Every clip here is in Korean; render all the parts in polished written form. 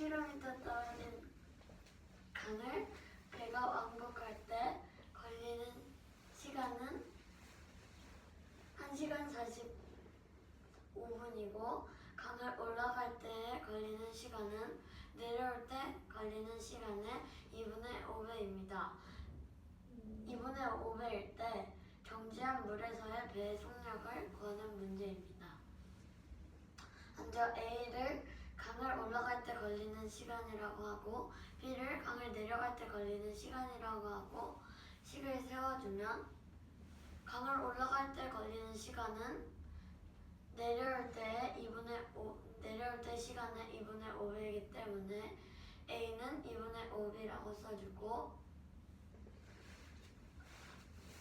10km 떨어진 강을 배가 왕복할 때 걸리는 시간은 1시간 45분이고 강을 올라갈 때 걸리는 시간은 내려올 때 걸리는 시간의 2분의 5배입니다. 2분의 5배일 때 정지한 물에서의 배의 속력을 구하는 문제입니다. 먼저 A를 강을 올라갈 때 걸리는 시간이라고 하고 B를 강을 내려갈 때 걸리는 시간이라고 하고 식을 세워주면 강을 올라갈 때 걸리는 시간은 내려올 때 시간의 2분의 5배이기 때문에 A는 2분의 5B라고 써주고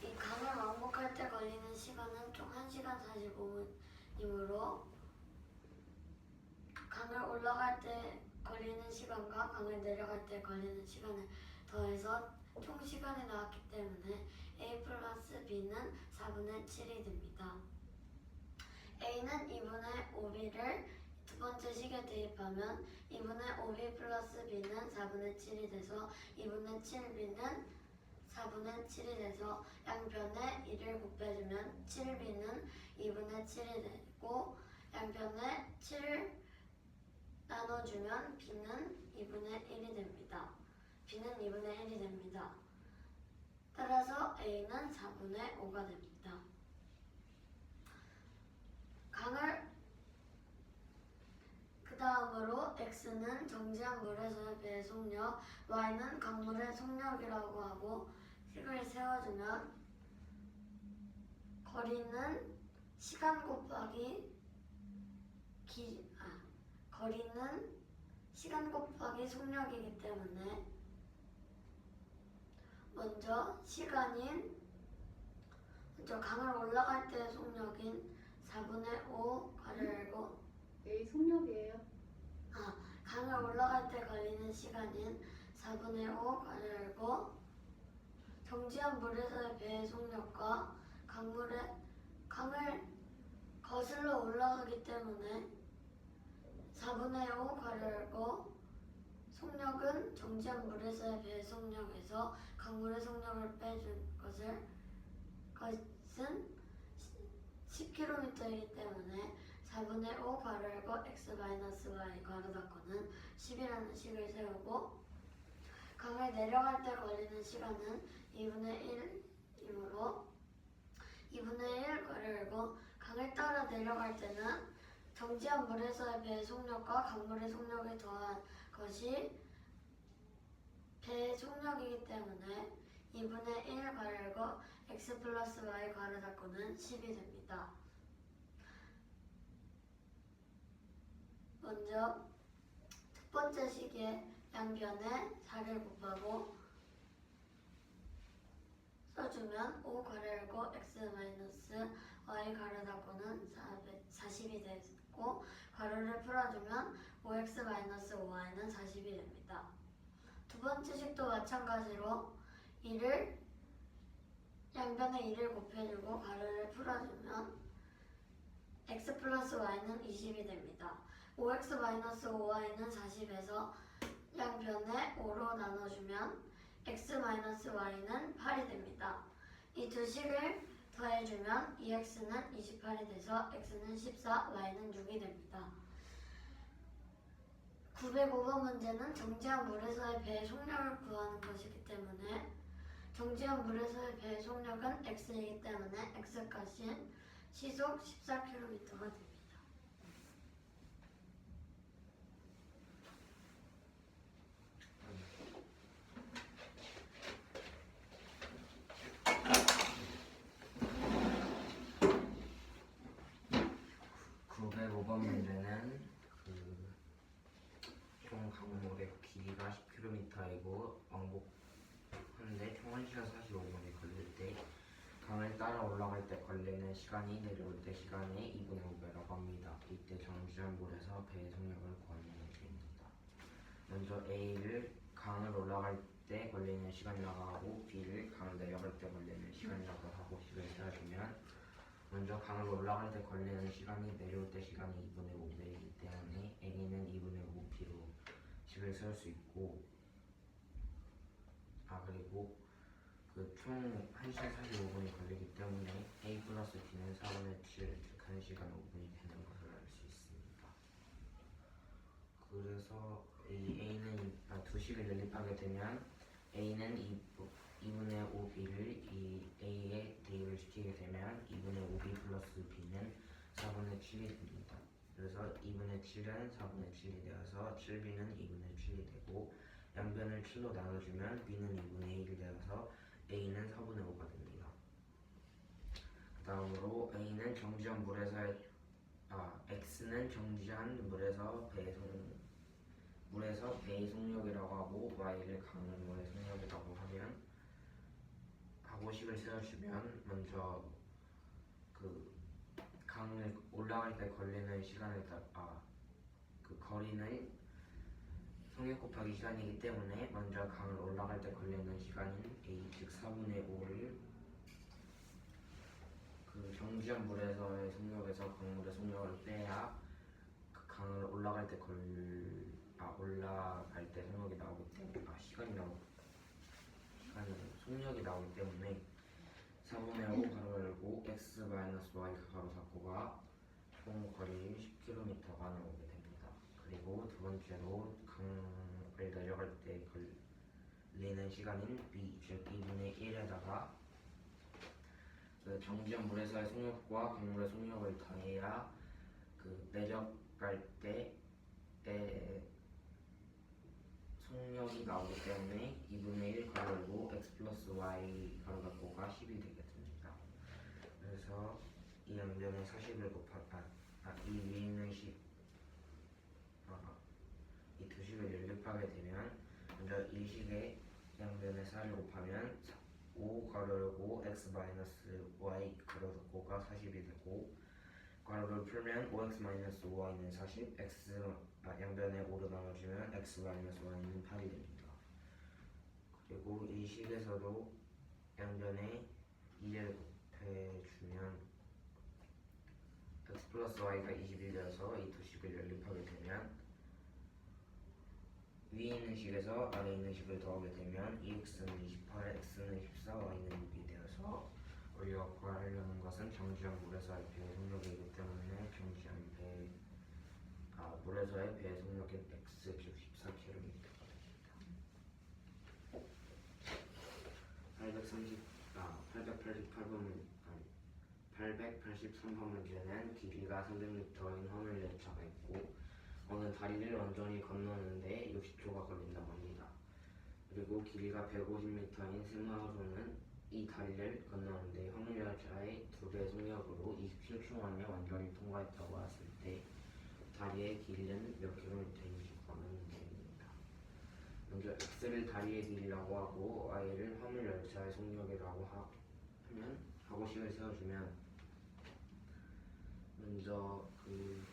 이 강을 왕복할 때 걸리는 시간은 총 1시간 45분이므로 강을 올라갈 때 걸리는 시간과 강을 내려갈 때 걸리는 시간을 더해서 총 시간이 나왔기 때문에 A 플러스 B는 4분의 7이 됩니다. A는 2분의 5B를 두 번째 식에 대입하면 2분의 5B 플러스 B는 4분의 7이 돼서 2분의 7B는 4분의 7이 돼서 양변에 1을 곱해주면 7B는 2분의 7이 되고 양변에 7을 나눠주면 B는 2분의 1이 됩니다. B는 2분의 1이 됩니다. 따라서 A는 4분의 5가 됩니다. 그 다음으로 X는 정지한 물에서의 배의 속력, Y는 강물의 속력이라고 하고 식을 세워주면 거리는 시간 곱하기 속력이기 때문에 먼저 강을 올라갈 때의 속력인 4분의 5 가르고 A 속력이에요. 강을 올라갈 때 걸리는 시간인 4분의 5 가르고 정지한 물에서의 배의 속력과 강을 거슬러 올라가기 때문에 4분의 5 가르고 속력은 정지한 물에서의 배의 속력에서 강물의 속력을 빼준 것은 10km이기 때문에 4분의 5 괄호열고 x-y 괄호 닫고는 10이라는 식을 세우고 강을 내려갈 때 걸리는 시간은 2분의 1이므로 2분의 1 괄호열고 강을 따라 내려갈 때는 정지한 물에서의 배의 속력과 강물의 속력을 더한 것이 배의 속력이기 때문에 2분의 1 괄호열고 x 플러스 y 괄호 닫고는 10이 됩니다. 먼저 첫 번째 식에 양변에 4를 곱하고 써주면 5 괄호열고 x 마이너스 y 괄호 닫고는 40이 되고 괄호를 풀어주면 5x 마이너스 5y는 40이 됩니다. 두 번째 식도 마찬가지로 양변에 2를 곱해주고 괄호를 풀어주면 x 플러스 y는 20이 됩니다. 5x 마이너스 5y는 40에서 양변에 5로 나눠주면 x 마이너스 y는 8이 됩니다. 이 두 식을 더해주면 2x는 28이 돼서 x는 14, y는 6이 됩니다. 905번 문제는 정지한 물에서의 배의 속력을 구하는 것이기 때문에 정지한 물에서의 배의 속력은 x이기 때문에 x값인 시속 14km가 됩니다. 문제는 총 강물의 길이가 10km이고 왕복하는데 총 1시간 45분이 걸릴 때 강을 따라 올라갈 때 걸리는 시간이 내려올 때 시간의 2분의 5배라고 합니다. 이때 정지한 물에서 배의 속력을 구하는 문제입니다. 먼저 A를 강을 올라갈 때 걸리는 시간이라고 하고 B를 강을 내려갈 때 걸리는 시간이라고 하고 식을 세워주면 먼저 강을 올라갈 때 걸리는 시간이 내려올 때 시간이 2분의 5배이기 때문에 A는 2분의 5B로 식을 세울 수 있고 그리고 그 총 1시간 45분이 걸리기 때문에 A 플러스 B는 4분의 7, 즉 1시간 5분이 되는 것을 알 수 있습니다. 그래서 A는 2식을 연립하게 되면 A는 2분의 5B를 A에 대입을 시키게 되면 2분의 5B 플러스 B는 4분의 7이 됩니다. 그래서 2분의 7은 4분의 7이 되어서 7B는 2분의 7이 되고 양변을 7로 나눠주면 B는 2분의 1이 되어서 A는 4분의 5가 됩니다. 그 다음으로 A는 정지한 물에서의 X는 정지한 물에서 배의 속력이라고 하고 Y를 강물의 속력이라고 하고 식을 세워주면 먼저 그 강을 올라갈 때 걸리는 시간을 그 거리는 속력 곱하기 시간이기 때문에 먼저 강을 올라갈 때 걸리는 시간인 A, 즉 4분의 5를 그 정지한 물에서의 속력에서 강물의 속력을 빼야 그 강을 올라갈 때 속력이 나오기 때문에 속력이 나오기 때문에 4분의 5 가로 열고 x 마이너스 y 가로 닫고가 총 거리 10km가 나오게 됩니다. 그리고 두 번째로 강을 내려갈 때 걸리는 시간인 b, 즉 2분의 1에다가 그 정지한 물에서의 속력과 강물의 속력을 더해야 그 내려갈 때 속력이 나오기 때문에 2분의 1 가로 열고 x 플러스 y 가로 닫고가 10이 되게 됩니다. 그래서 이 양변에 40을 이 위에 있는 이 두 식을 연립하게 되면 먼저 이 식의 양변에 4를 곱하면 5 가로 열고 x 마이너스 y 가로 닫고가 40이 되고 괄호를 풀면 5x 마이너스 5y는 40, 양변에 5로 나눠주면 x 마이너스 y는 8이 됩니다. 그리고 이 식에서도 양변에 2를 곱해주면 x 플러스 y가 20이 되어서 이 두 식을 연립하게 되면 위에 있는 식에서 아래에 있는 식을 더하게 되면 2x는 28, x는 14, y는 6이 되어서 우리가 구하려는 것은 정지한 물에서의 배의 속력이기 때문에 물에서의 배의 속력인 x, 즉 14km가 됩니다. 883번 문제는 길이가 300m인 화물열차가 있고 어느 다리를 완전히 건너는데 60초가 걸린다고 합니다. 그리고 길이가 150m인 세마호로는 이 다리를 건너는데 화물열차의 2배 속력으로 27초 만에 완전히 통과했다고 했을 때 다리의 길이는 몇 킬로미터인지 구하는 문제입니다. 먼저 x를 다리의 길이라고 하고 y를 화물열차의 속력이라고 하고 식을 세워주면 먼저 그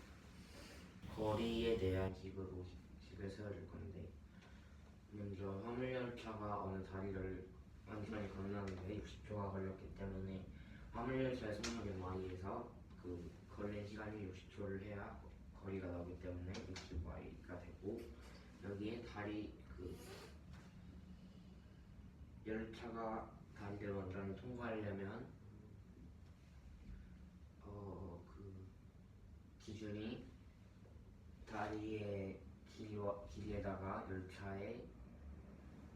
거리에 대한 식으로 식을 세워줄 건데 먼저 화물열차가 어느 다리를 완전히 건너는데 60초가 걸렸기 때문에 화물열차의 속력인 y에서 그 걸린 시간이 60초를 해야 거리가 나오기 때문에 60y가 되고 여기에 열차가 다리를 완전히 통과하려면 그 기준이 다리의 길이에다가 열차의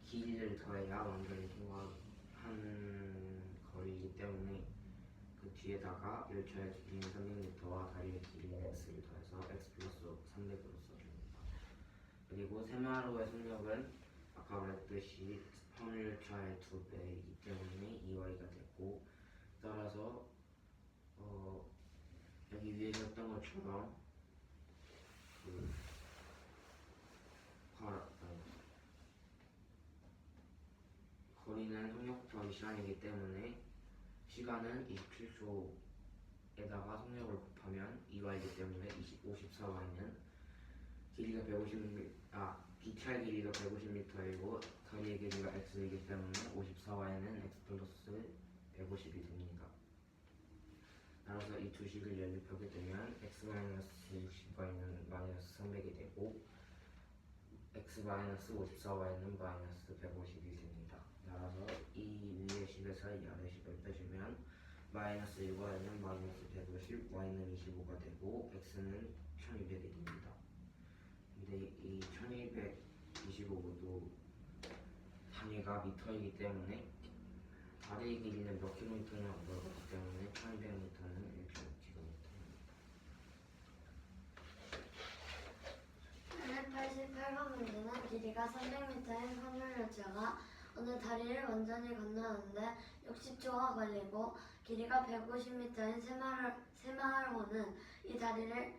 길이를 더해야 완전히 통과한 거리이기 때문에 그 뒤에다가 열차의 길이는 300m와 다리의 길이는 x를 더해서 x 플러스 300으로 써줍니다. 그리고 세마로의 속력은 아까 말했듯이 화물열차의 2배이기 때문에 2y가 됐고 따라서 여기 위에 했던 것처럼 거리는 속력 곱하기 시간이기 때문에 시간은 27초에다가 속력을 곱하면 2y이기 때문에 54y는 기차의 길이가 150m이고 다리의 길이가 x이기 때문에 54y는 x 플러스 150이 됩니다. 따라서 이 두 식을 연립하게 되면 x 마이너스 60y는 마이너스 300이 되고 x-54y는 마이너스 150이 됩니다. 따라서 이 위의 식에서 이 아래 식을 빼주면 마이너스 1y는 마이너스 150, y는 25가 되고 x는 1200이 됩니다. 근데 이 1225도 단위가 미터이기 때문에 다리의 길이는 몇 킬로미터냐고 물어봤기 때문에 1200m는 1km입니다. 88번 문제는 길이가 300m인 화물열차가 어느 다리를 완전히 건너는데 60초가 걸리고 길이가 150m인 새마을호는 이 다리를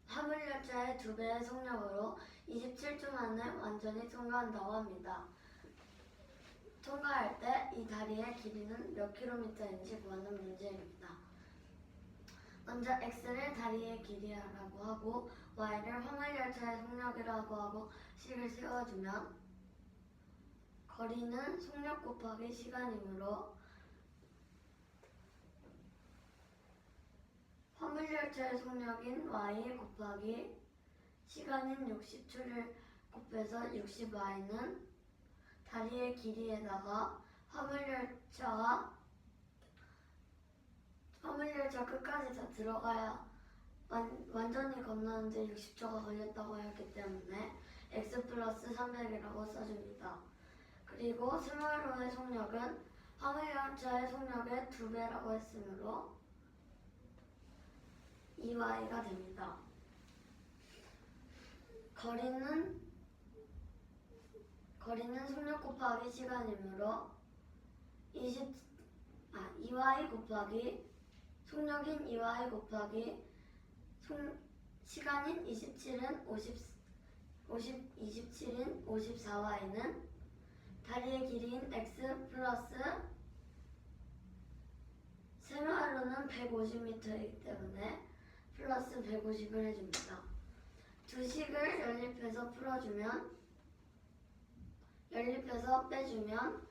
화물열차의 2배의 속력으로 27초 만에 완전히 통과한다고 합니다. 통과할 때 이 다리의 길이는 몇 킬로미터인지 구하는 문제입니다. 먼저 x를 다리의 길이라고 하고 y를 화물열차의 속력이라고 하고 식을 세워주면 거리는 속력 곱하기 시간이므로 화물열차의 속력인 y 곱하기 시간인 60초를 곱해서 60y는 다리의 길이에다가 화물열차 끝까지 다 들어가야 완전히 건너는데 60초가 걸렸다고 했기 때문에 x 플러스 300이라고 써줍니다. 그리고 새마을호의 속력은 화물열차의 속력의 2배라고 했으므로 2y가 됩니다. 거리는 속력 곱하기 시간이므로 2y 곱하기 속력인 2y 곱하기 시간인 27인 54y는 다리의 길이인 x 플러스 새마을호는 150m이기 때문에 플러스 150을 해줍니다. 두 식을 연립해서 빼주면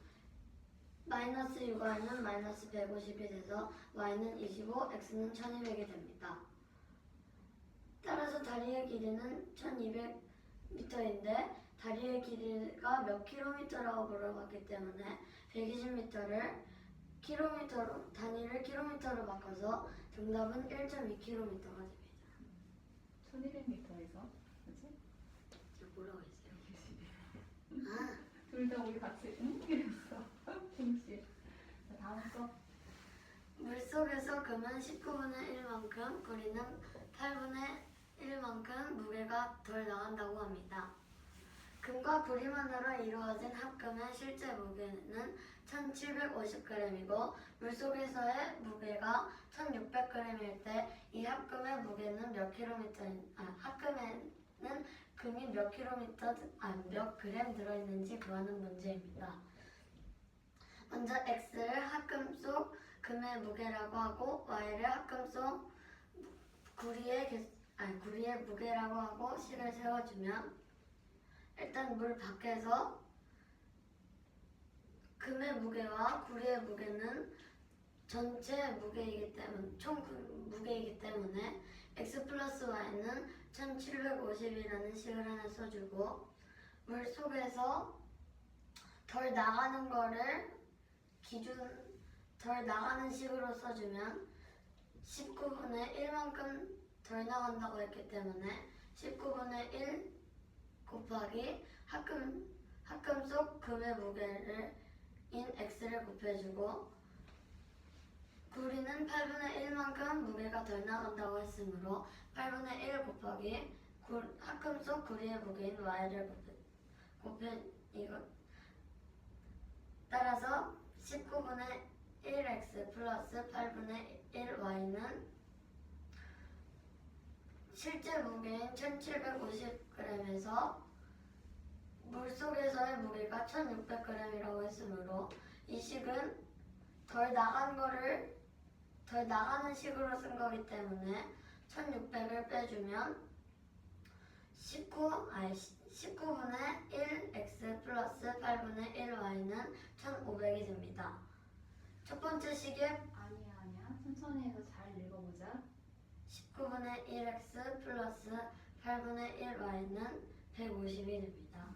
마이너스 6y는 마이너스 150이 돼서 y는 25, x는 1200이 됩니다. 따라서 다리의 길이는 1200m인데 다리의 길이가 몇 킬로미터라고 물어봤기 때문에 120m를 단위를 킬로미터로 바꿔서 정답은 1.2km가 됩니다. 1200m에서 그치? 뭐라고 했어요? 둘 다 우리 같이 이랬어. 동시에. 자, 다음 거. 물속에서 금은 19분의 1만큼, 구리는 8분의 1만큼 무게가 덜 나간다고 합니다. 금과 구리만으로 이루어진 합금의 실제 무게는 1750g이고 물속에서의 무게가 1600g일 때 이 합금의 무게는 합금에는 금이 몇 그램 들어있는지 구하는 문제입니다. 먼저 x를 합금 속 금의 무게라고 하고 y를 합금 속 구리의 무게라고 하고 식을 세워주면 일단 물 밖에서 금의 무게와 구리의 무게는 전체 무게이기 때문에 총 무게이기 때문에 x 플러스 y는 1750이라는 식을 하나 써주고 물 속에서 덜 나가는 식으로 써주면 19분의 1만큼 덜 나간다고 했기 때문에 19분의 1 곱하기 합금 속 금의 무게를 인 x를 곱해주고 구리는 8분의 1만큼 무게가 덜 나간다고 했으므로 8분의 1 곱하기 합금 속 구리의 무게인 y를 따라서 19분의 1x 플러스 8분의 1y는 실제 무게인 1750g에서 물속에서의 무게가 1600g이라고 했으므로 이 식은 덜 나가는 식으로 쓴 거기 때문에 1600을 빼주면 19분의 1x 플러스 8분의 1y는 1500이 됩니다. 첫 번째 식에 아니야. 천천히 해서 잘 읽어보자. 19분의 1x 플러스 8분의 1y는 150일입니다.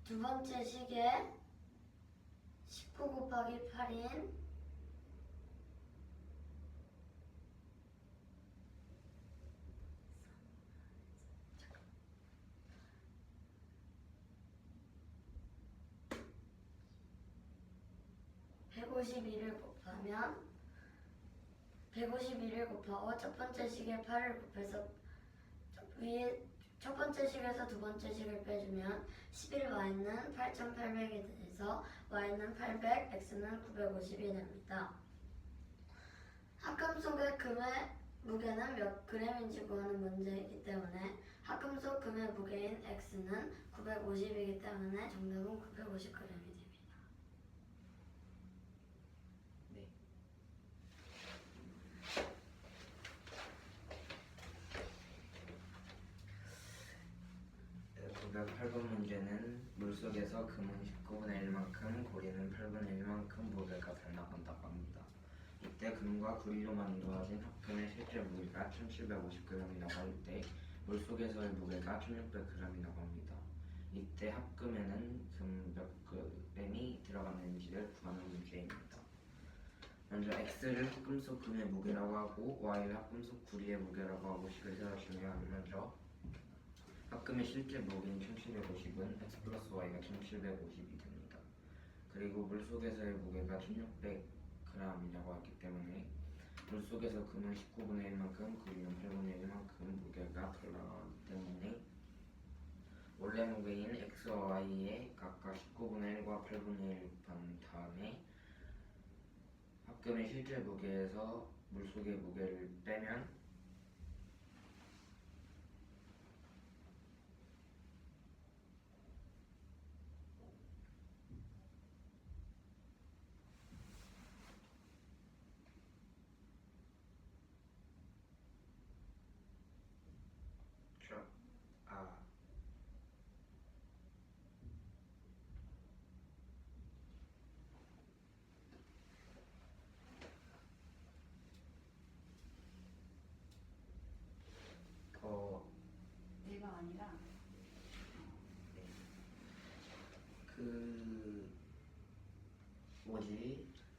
두 번째 식에 19 곱하기 8인 151을 곱하면 151을 곱하고 첫 번째 식에 8을 곱해서 위에 첫 번째 식에서 두 번째 식을 빼주면 11y는 8800이 돼서 y는 800, x는 950이 됩니다. 합금속의 금의 무게는 몇 g인지 구하는 문제이기 때문에 합금속 금의 무게인 x는 950이기 때문에 정답은 950g이 됩니다. 네. 908번 문제는 물속에서 금은 19분의 1만큼, 고리는 8분의 1만큼 무게가 잘 나간다고 합니다. 이때 금과 구리로 만들어진 합금의 실제 무게가 1750g이라고 할 때 물속에서의 무게가 1600g이라고 합니다. 이때 합금에는 금 몇 g이 들어갔는지를 구하는 문제입니다. 먼저 x를 합금속 금의 무게라고 하고 y를 합금속 구리의 무게라고 하고 식을 세워주면 먼저 합금의 실제 무게인 1750은 x 플러스 y가 1750이 됩니다. 그리고 물속에서의 무게가 1600g이라고 했기 때문에 물속에서 금은 19분의 1만큼, 구리는 8분의 1만큼 무게가 덜 나가기 때문에 원래 무게인 x와 y에 각각 19분의 1과 8분의 1 곱한 다음에 합금의 실제 무게에서 물속의 무게를 빼면 얘가 아니라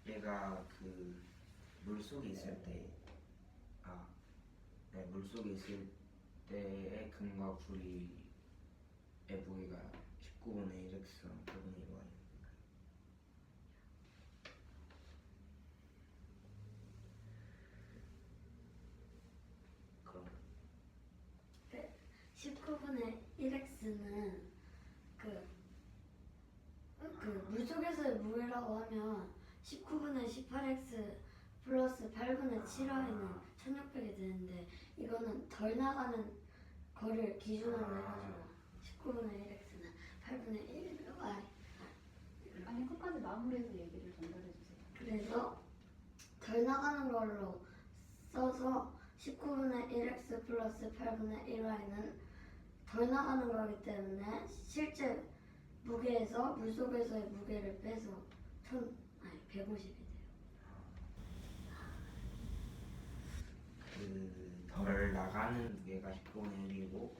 얘가 물속에 있을 때 물속에 있을 때의 금과 구리의 무게가 19분의 1x랑 8분의 1y. 그럼 19분의 1x는 물속에서의 무게라고 하면 19분의 18x 플러스 8분의 7y는 1600이 되는데 이거는 덜 나가는 거를 기준으로 해가지고 19분의 1x는 8분의 1y. 아니 끝까지 마무리해서 얘기를 전달해 주세요. 그래서 덜 나가는 걸로 써서 19분의 1x 플러스 8분의 1y는 덜 나가는 거기 때문에 실제 무게에서 물속에서의 무게를 빼서 150이 돼요. 덜 나가는 무게가 19분의 1이고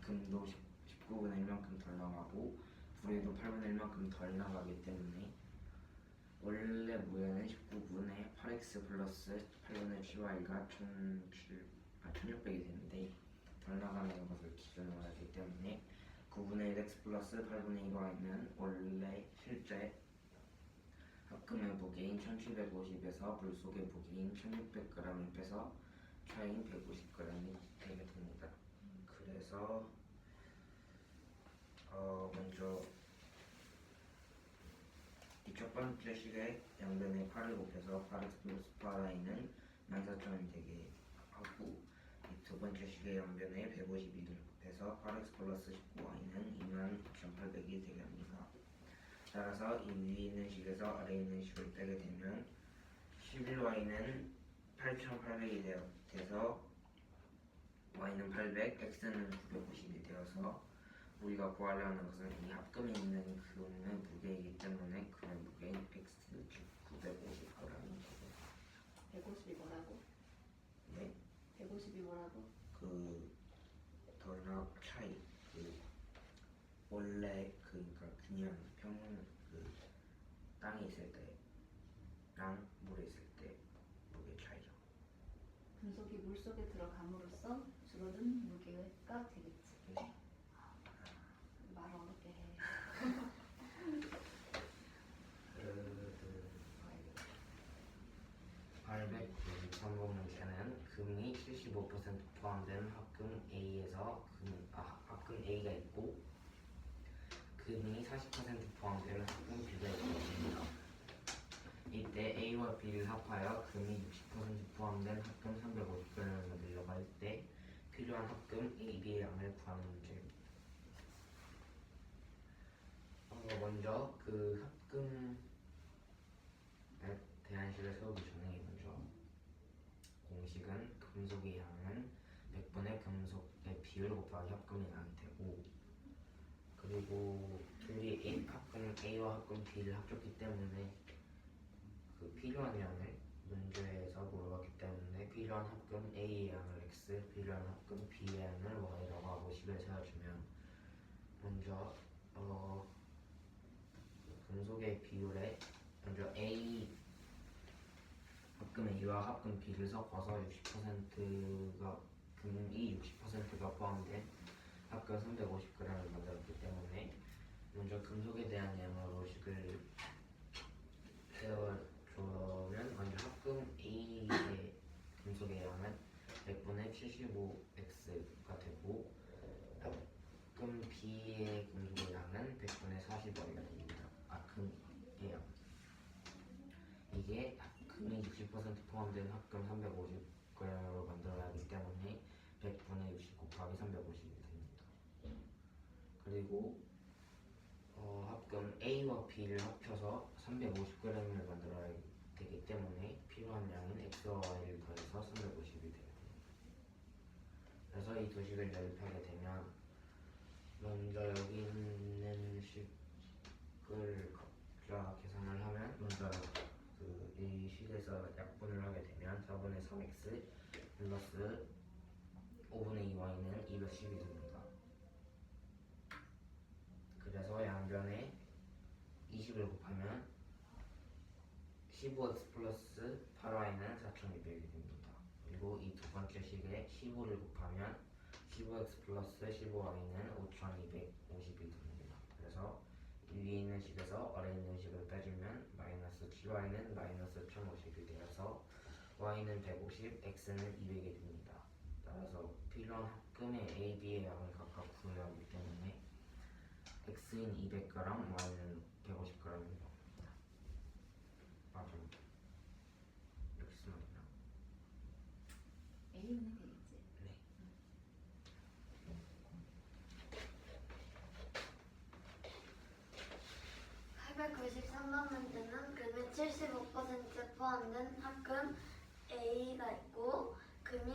금도 19분의 1만큼 덜 나가고 구리도 8분의 1만큼 덜 나가기 때문에 원래 무게는 19분의 8x 플러스 8분의 7y가 1600이 되는데 덜 나가는 것을 기준으로 하기 때문에 9분의 1x 플러스 8분의 1y는 원래 실제 합금의 무게인 1750에서 물속의 무게인 1600g을 빼서 차이인 150g이 되게 됩니다. 그래서 먼저 이 첫 번째 식에 양변에 8을 곱해서 8x 플러스 8y는 14,000이 되게 하고 이 두 번째 식의 양변에 152를 곱해서 8x 플러스 19y는 29,800이 되게 합니다. 따라서 이 위에 있는 식에서 아래에 있는 식을 빼게 되면 11y는 8,800이 돼서 y는 800, x는 950이 되어서 우리가 구하려 하는 것은 이 합금에 있는 금의 무게이기 때문에 금의 무게인 x 즉 950g이 되고 150이 뭐라고? 네? 150이 뭐라고? 더 전력 차이. 원래 그러니까 그냥 그 땅에 있을 때랑 물에 있을 때 무게 차이죠. 금속이 물 속에 들어감으로써 줄어든 무게가 되겠지. 네. 말 어렵게 해. 893번 문제는 금이 75% 포함된 합금 A에서 합금 A가 있고 금이 40% 포함된 합금 B가 있습니다. 이때 A와 B를 합하여 금이 60% 포함된 합금 350g을 만들려고 할 때 필요한 합금 A, B의 양을 구하는 문제입니다. 먼저 그 합금에 대한 식을 세우기 전에 먼저 공식은 금속의 양은 100분의 금속의 비율 곱하기 합금의 양이 되고, 그리고 둘이 합금 A와 합금 B를 합쳤기 때문에 그 필요한 양을 문제에서 물어봤기 때문에 필요한 합금 A의 양을 X, 필요한 합금 B의 양을 Y라고 하고 식을 세워주면 먼저 금속의 비율에 먼저 합금 A와 합금 B를 섞어서 60%가 금이 60%가 포함된 합금 350g을 만들었기 때문에 먼저 금속에 대한 양으로 식을 세워주면 먼저 합금 A의 금속의 양은 100분의 75x가 되고 합금 B의 금속의 양은 100분의 40y가 됩니다. 금의 양. 이게 금이 60% 포함된 합금 350g으로 만들어야 하기 때문에 100분의 60 곱하기 350이 됩니다. 그리고 합금 A와 B를 합쳐서 350g을 만들어야 되기 때문에 필요한 양인 X와 Y를 더해서 350이 되게 됩니다. 그래서 이 두 식을 연립하게 되면 먼저 여기 있는 식을 각자 계산을 하면 먼저 이 식에서 약분을 하게 되면 4분의 3x 플러스 5분의 2y는 210이 됩니다. 그래서 양변에 20을 곱하면 15x 플러스 8y는 4200이 됩니다. 그리고 이 두 번째 식에 15를 곱하면 15x 플러스 15y는 5250이 됩니다. 그래서 이 위에 있는 식에서 아래에 있는 식을 빼주면 마이너스 gy는 마이너스 1050이 되어서 y는 150, x는 200이 됩니다. 따라서 필요한 합금의 A, B의 양을 각각 구해야 하기 때문에 x인 200g, y는 150g입니다. 맞아. 이렇게 쓰면 되나? A는 되겠지. 네. (893번) 문제는 금이 75% 포함된 합금 A가 있고 금이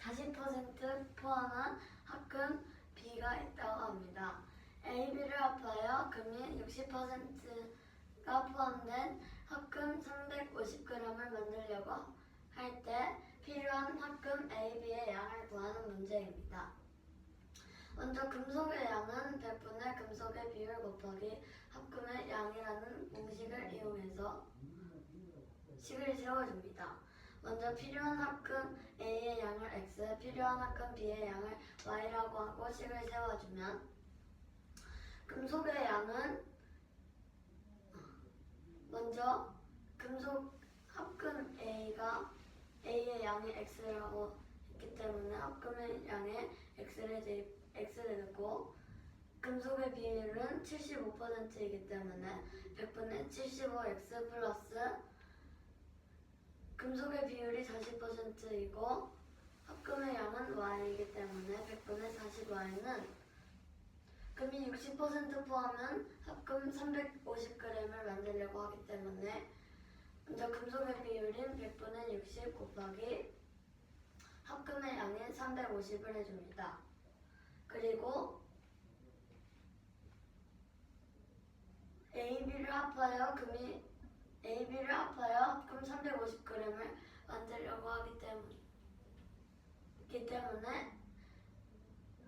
40% 포함한 합금 B가 있다고 합니다. A, B를 합하여 금이 60%가 포함된 합금 350g을 만들려고 할 때 필요한 합금 A, B의 양을 구하는 문제입니다. 먼저 금속의 양은 100분의 금속의 비율 곱하기 합금의 양이라는 공식을 이용해서 식을 세워줍니다. 먼저 필요한 합금 A의 양을 X, 필요한 합금 B의 양을 Y라고 하고 식을 세워주면 금속의 양은 먼저 금속 합금 A의 양이 X라고 했기 때문에 합금의 양에 X를 넣고 금속의 비율은 75%이기 때문에 100분의 75x 플러스 금속의 비율이 40%이고 합금의 양은 y이기 때문에 100분의 40y는 금이 60% 포함한 합금 350g을 만들려고 하기 때문에 먼저 금속의 비율인 100분의 60 곱하기 합금의 양인 350을 해줍니다. 그리고 AB를 합하여 합금 350g을 만들려고 하기 때문에 있기 때문에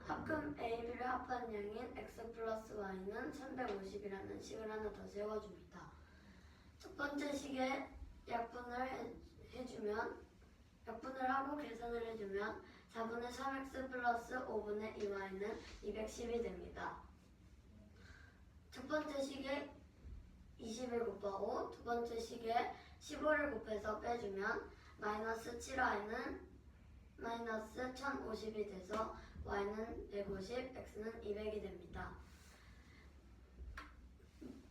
합금 A, B를 합한 양인 x 플러스 y는 350이라는 식을 하나 더 세워줍니다. 첫 번째 식에 약분을 하고 계산을 해주면 4분의 3x 플러스 5분의 2y는 210이 됩니다. 첫 번째 식에 20을 곱하고 두 번째 식에 15를 곱해서 빼주면 마이너스 7y는 마이너스 1050이 돼서 y는 150, x는 200이 됩니다.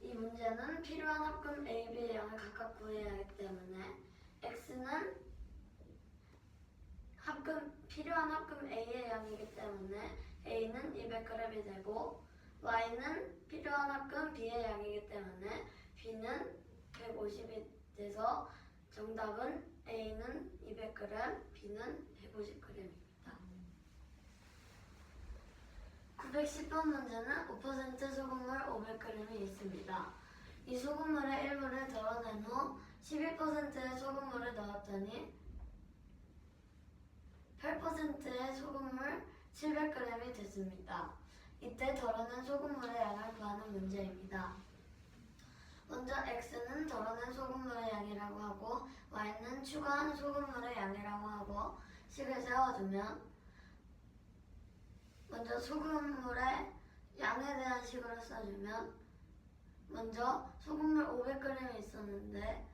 이 문제는 필요한 합금 A, B의 양을 각각 구해야 하기 때문에 x는 필요한 합금 A의 양이기 때문에 A는 200g이 되고 y는 필요한 합금 B의 양이기 때문에 B는 150이 돼서 정답은 A는 200g, B는 150g입니다. 910번 문제는 5% 소금물 500g이 있습니다. 이 소금물의 일부를 덜어낸 후 12%의 소금물을 넣었더니 8%의 소금물 700g이 됐습니다. 이때 덜어낸 소금물의 양을 구하는 문제입니다. 먼저 x는 덜어낸 소금물의 양이라고 하고 y는 추가한 소금물의 양이라고 하고 식을 세워주면 먼저 소금물의 양에 대한 식으로 써주면 먼저 소금물 500g이 있었는데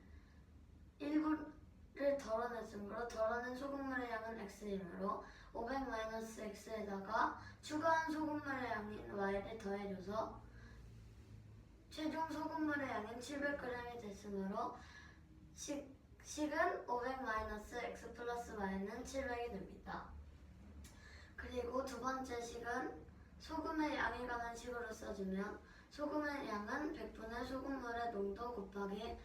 1구를 덜어냈으므로 덜어낸 소금물의 양은 x이므로 500-x에다가 추가한 소금물의 양인 y를 더해줘서 최종 소금물의 양인 700g이 됐으므로 식은 500-x 플러스 y는 700이 됩니다. 그리고 두 번째 식은 소금의 양에 관한 식으로 써주면 소금의 양은 100분의 소금물의 농도 곱하기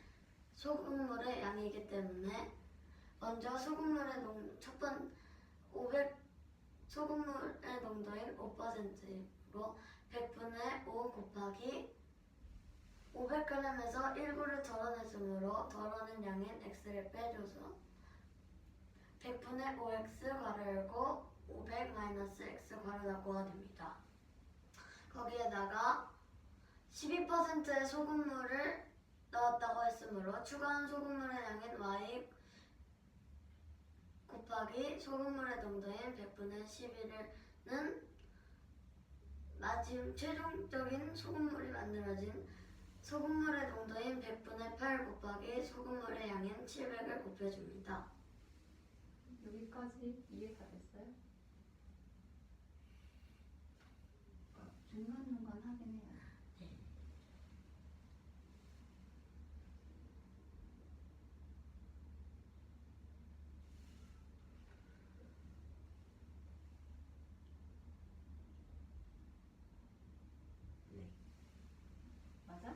소금물의 양이기 때문에 먼저 소금물의 소금물의 농도인 5%이므로 100분의 5 곱하기 500g에서 1구를 덜어냈으므로 덜어낸 양인 x를 빼줘서 100분의 5x 괄호 열고 500-x 괄호 닫고가 됩니다. 거기에다가 12%의 소금물을 넣었다고 했으므로 추가한 소금물의 양인 y 곱하기 소금물의 농도인 100분의 11은 마지막 최종적인 소금물이 만들어진 소금물의 농도인 100분의 8 곱하기 소금물의 양인 700을 곱해줍니다. 여기까지 이해가 됐어요? 중간중간 하긴 해요. 네. 맞아?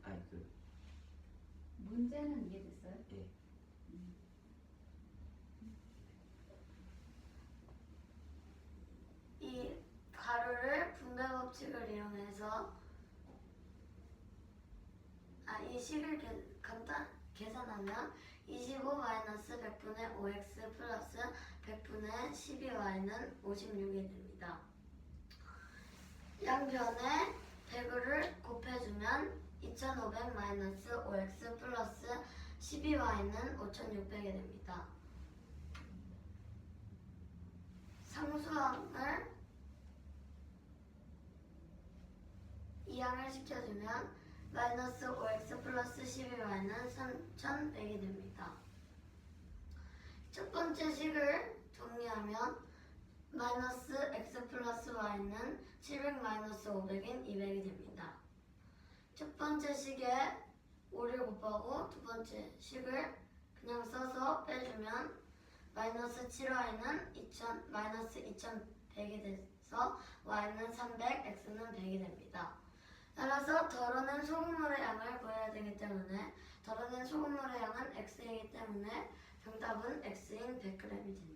아니 문제는 이해됐어요? 예. 이 가루를 분배 법칙을 이용해서 이 식을 간단 계산하면 25-100분의 5x 플러스 100분의 12y는 56이 됩니다. 양변에 100을 곱해주면 2500-5x 플러스 12y는 5600이 됩니다. 상수항을 이항을 시켜주면 마이너스 5x 플러스 12y는 3100이 됩니다. 첫 번째 식을 정리하면 마이너스 x 플러스 y는 700 마이너스 500인 200이 됩니다. 첫 번째 식에 5를 곱하고 두 번째 식을 그냥 써서 빼주면 마이너스 7y는 마이너스 2100이 돼서 y는 300, x는 100이 됩니다. 따라서 덜어낸 소금물의 양을 구해야 되기 때문에 덜어낸 소금물의 양은 x이기 때문에 정답은 x인 100g이 됩니다.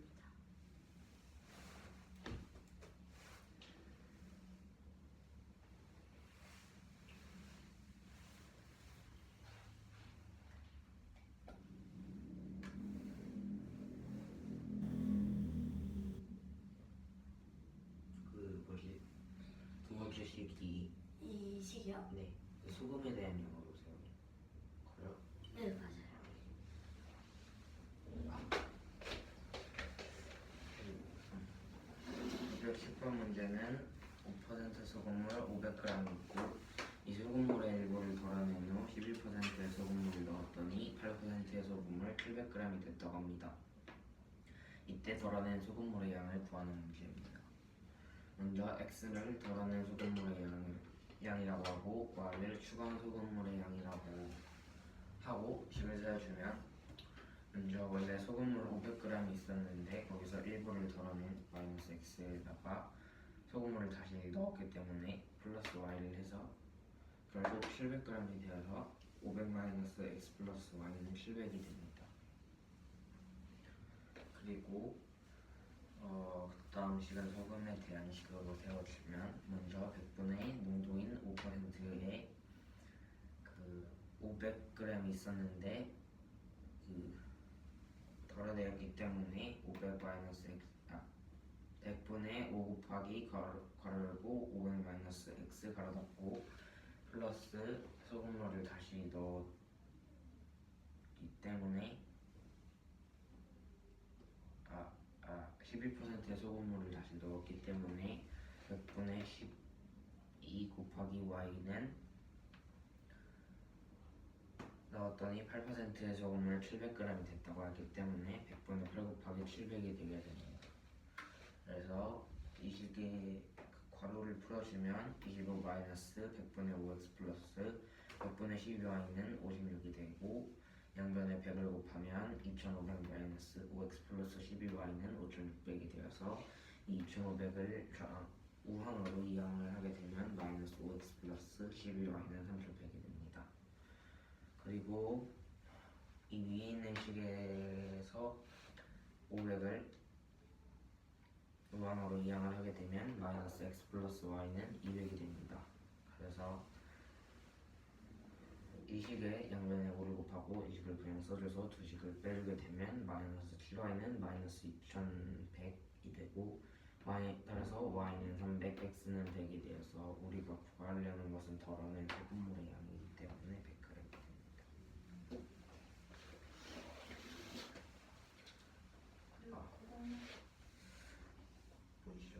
B. 이 식이요? 네. 그 소금에 대한 영어로 세요. 그래요? 네, 맞아요. 이 10번 문제는 5% 소금물 500g 있고 이 소금물의 일부를 덜어낸 후 11%의 소금물을 넣었더니 8%의 소금물 700g이 됐다고 합니다. 이때 덜어낸 소금물의 양을 구하는 문제입니다. 먼저 x를 덜어낸 소금물의 양이라고 하고 y를 추가한 소금물의 양이라고 하고 식을 세워주면 먼저 원래 소금물 500g 있었는데 거기서 일부를 덜어낸 마이너스 x에다가 소금물을 다시 넣었기 때문에 플러스 y를 해서 결국 700g이 되어서 500 마이너스 x 플러스 y는 700이 됩니다. 그리고 그 다음 식은 소금에 대한 식으로 세워주면 먼저 100분의 농도인 5%의 그 500g 있었는데 그 덜어내었기 때문에 500 마이너스 x 100분의 5 곱하기 괄호 열고 500 마이너스 x 괄호 닫고 플러스 소금물을 다시 넣었기 때문에 11%의 소금물을 다시 넣었기 때문에 100분의 12 곱하기 y는 넣었더니 8%의 소금물 700g이 됐다고 하기 때문에 100분의 8 곱하기 700이 되게 됩니다. 그래서 이 식의 괄호를 풀어주면 25 마이너스 100분의 5x 플러스 100분의 12y는 56이 되고 양변에 100을 곱하면 2500 마이너스 5x 플러스 12y는 5600이 되어서 이 2500을 우항으로 이항을 하게 되면 마이너스 5x 플러스 12y는 3100이 됩니다. 그리고 이 위에 있는 식에서 500을 우항으로 이항을 하게 되면 마이너스 x 플러스 y는 200이 됩니다. 그래서 이 식에 양변에 5를 곱하고 이 식을 그냥 써줘서 두 식을 빼주게 되면 마이너스 7y는 마이너스 2100이 되고 따라서 y는 300, x는 100이 되어서 우리가 구하려는 것은 덜어낸 소금물의 양이기 때문에 100g이 됩니다. 보이시죠?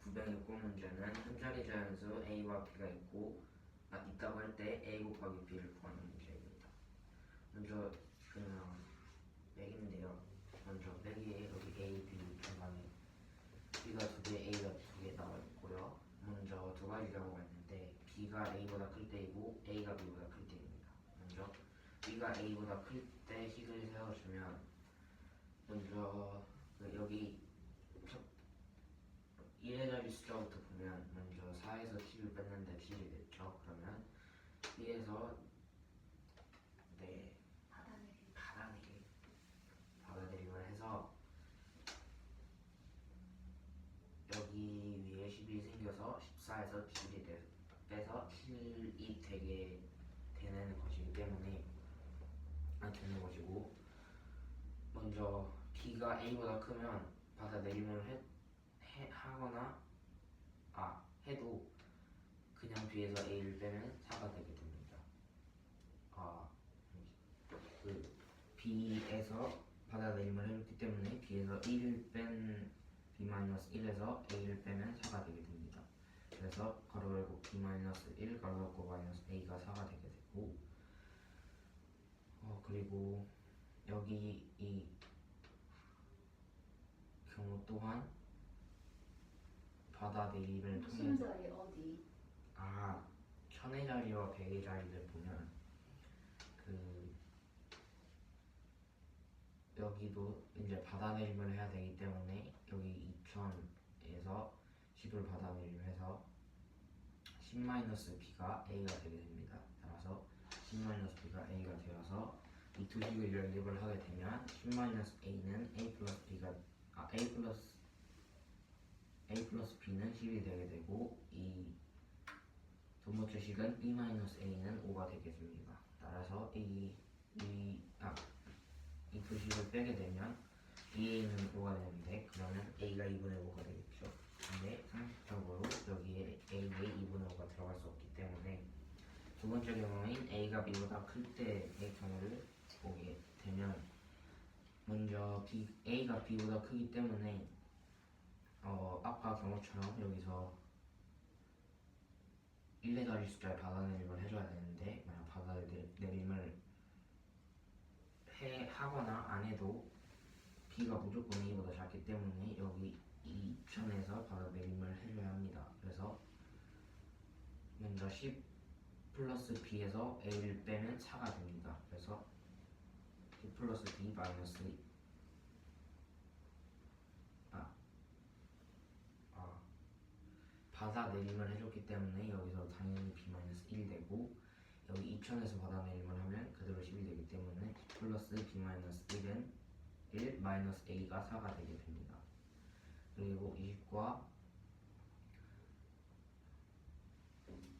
906번 문제는 한 자리 자연수 a와 b가 있다고 할 때 a 곱하기 b를 구하는 문제입니다. 먼저 그냥 맥인데요. 먼저 맥이 여기 a, b 중간에 b가 2개, a가 2개 나와 있고요. 먼저 두 가지라고 했는데 b가 a보다 클 때이고 a가 b보다 클 때입니다. 먼저 b가 a보다 클 때 식을 세워주면 먼저 여기 1의 자리 숫자부터 보면 먼저 4에서 10을 뺐는데 7이 됐죠. 그러면 1에서 받아내림을 해서 여기 위에 10이 생겨서 14에서 7이 빼서 7이 되게 되는 것이기 때문에 되는 것이고 먼저 b가 a보다 크면 받아내림을 하거나 해도 그냥 b에서 a를 빼면 4가 되게 됩니다. 그 b에서 받아내림을 해줬기 때문에 b에서 1을 뺀 b-1에서 a를 빼면 4가 되게 됩니다. 그래서 괄호 열고 b-1 괄호 닫고 마이너스 a가 4가 되게 되고 그리고 여기 이 경우 또한 받아내림을 무슨 통해서 자리 어디? 천의 자리와 백의 자리를 보면 그 여기도 이제 받아내림을 해야 되기 때문에 여기 2000에서 10을 받아내림을 해서 10-b가 a가 되게 됩니다. 따라서 10-b가 a가 되어서 이 두 식을 연립을 하게 되면 10-a는 a 플러스 b가 a 플러스 b는 10이 되게 되고 이 두 번째 식은 b-a는 5가 되게 됩니다. 따라서 이 두 식을 빼게 되면 b는 5가 되는데 그러면 a가 2분의 5가 되겠죠. 근데 상식적으로 여기에 a의 2분의 두 번째 경우인 a가 b보다 클 때의 경우를 보게 되면 먼저 a가 b보다 크기 때문에 아까 경우처럼 여기서 1의 자리 숫자의 받아내림을 해줘야 되는데 만약 받아내림을 하거나 안 해도 b가 무조건 a보다 작기 때문에 여기 이 편에서 받아내림을 해줘야 합니다. 그래서 먼저 10 플러스 b에서 a를 빼면 4가 됩니다. 그래서 10 플러스 b 마이너스 받아내림을 해줬기 때문에 여기서 당연히 b-1 되고 여기 2천에서 받아내림을 하면 그대로 10이 되기 때문에 10 플러스 b-1은 1 마이너스 a가 4가 되게 됩니다. 그리고 20과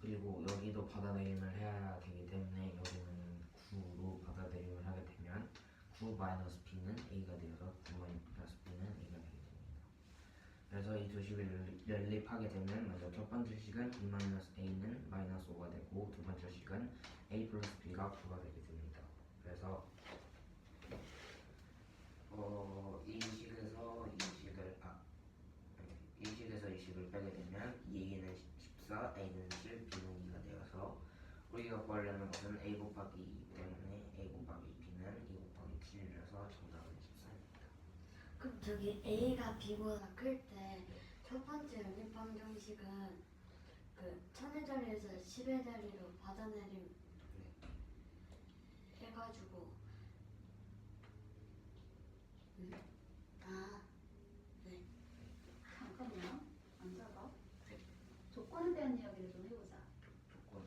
그리고 여기도 받아내림을 해야 되기 때문에 여기는 9로 받아내림을 하게 되면 9 마이너스 b는 a가 되어서 9 마이너스 b는 a가 되게 됩니다. 그래서 이 두 식을 연립하게 되면 먼저 첫 번째 식은 b 마이너스 a는 마이너스 5가 되고 두 번째 식은 a 플러스 b가 9가 되게 됩니다. 그래서 이 식을 빼게 되면 2a는 14, a는 7, b는 2가 되어서 우리가 구하려는 것은 a 곱하기 2이기 때문에 a 곱하기 b는 2 곱하기 7이라서 정답은 14입니다. 그럼 저기 a가 b보다 클 때 첫 번째 연립 방정식은 그 천의 자리에서 10의 자리로 받아내림 해가지고 네. 잠깐만. 앉아봐. 조건에 대한 이야기를 좀 해보자. 조건.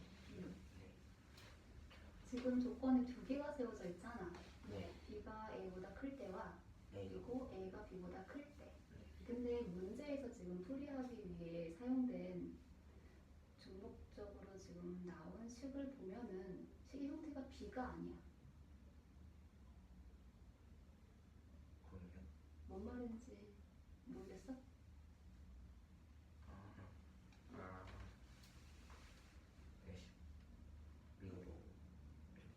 지금 조건이 두 개가 세워져 있잖아. 네. b가 a보다 클 때와 a 그리고 a가 b보다 클 때. 근데 문제에서 지금 풀이하기 위해 사용된 중복적으로 지금 나온 식을 보면은 식의 형태가 b가 아니야. 그러면 뭔 말인지 모르겠어? 이거로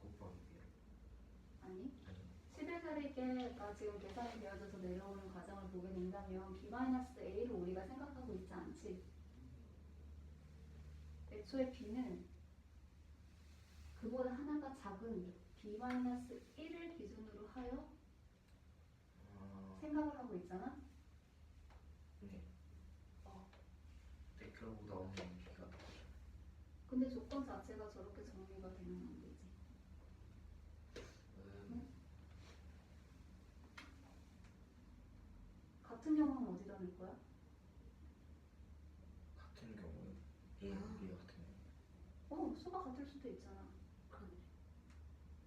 10 곱하기 아니. 아니 10의 자리가 지금 계산이 되어져서 내려오는 과정을 보게 된다면 b-a를 우리가 생각하고 있지 않지? 애초에 b는 그보다 하나가 작은 b-1을 기준으로 하여 생각을 하고 있잖아? 네. 네, 결국 나오는 비가 근데 조건 자체가 저렇게 정리가 되면 안 되지. 같은 경우는 어디다 넣을 거야? 같은 경우에 A랑 B 같은 수가 같을 수도 있잖아. 그럼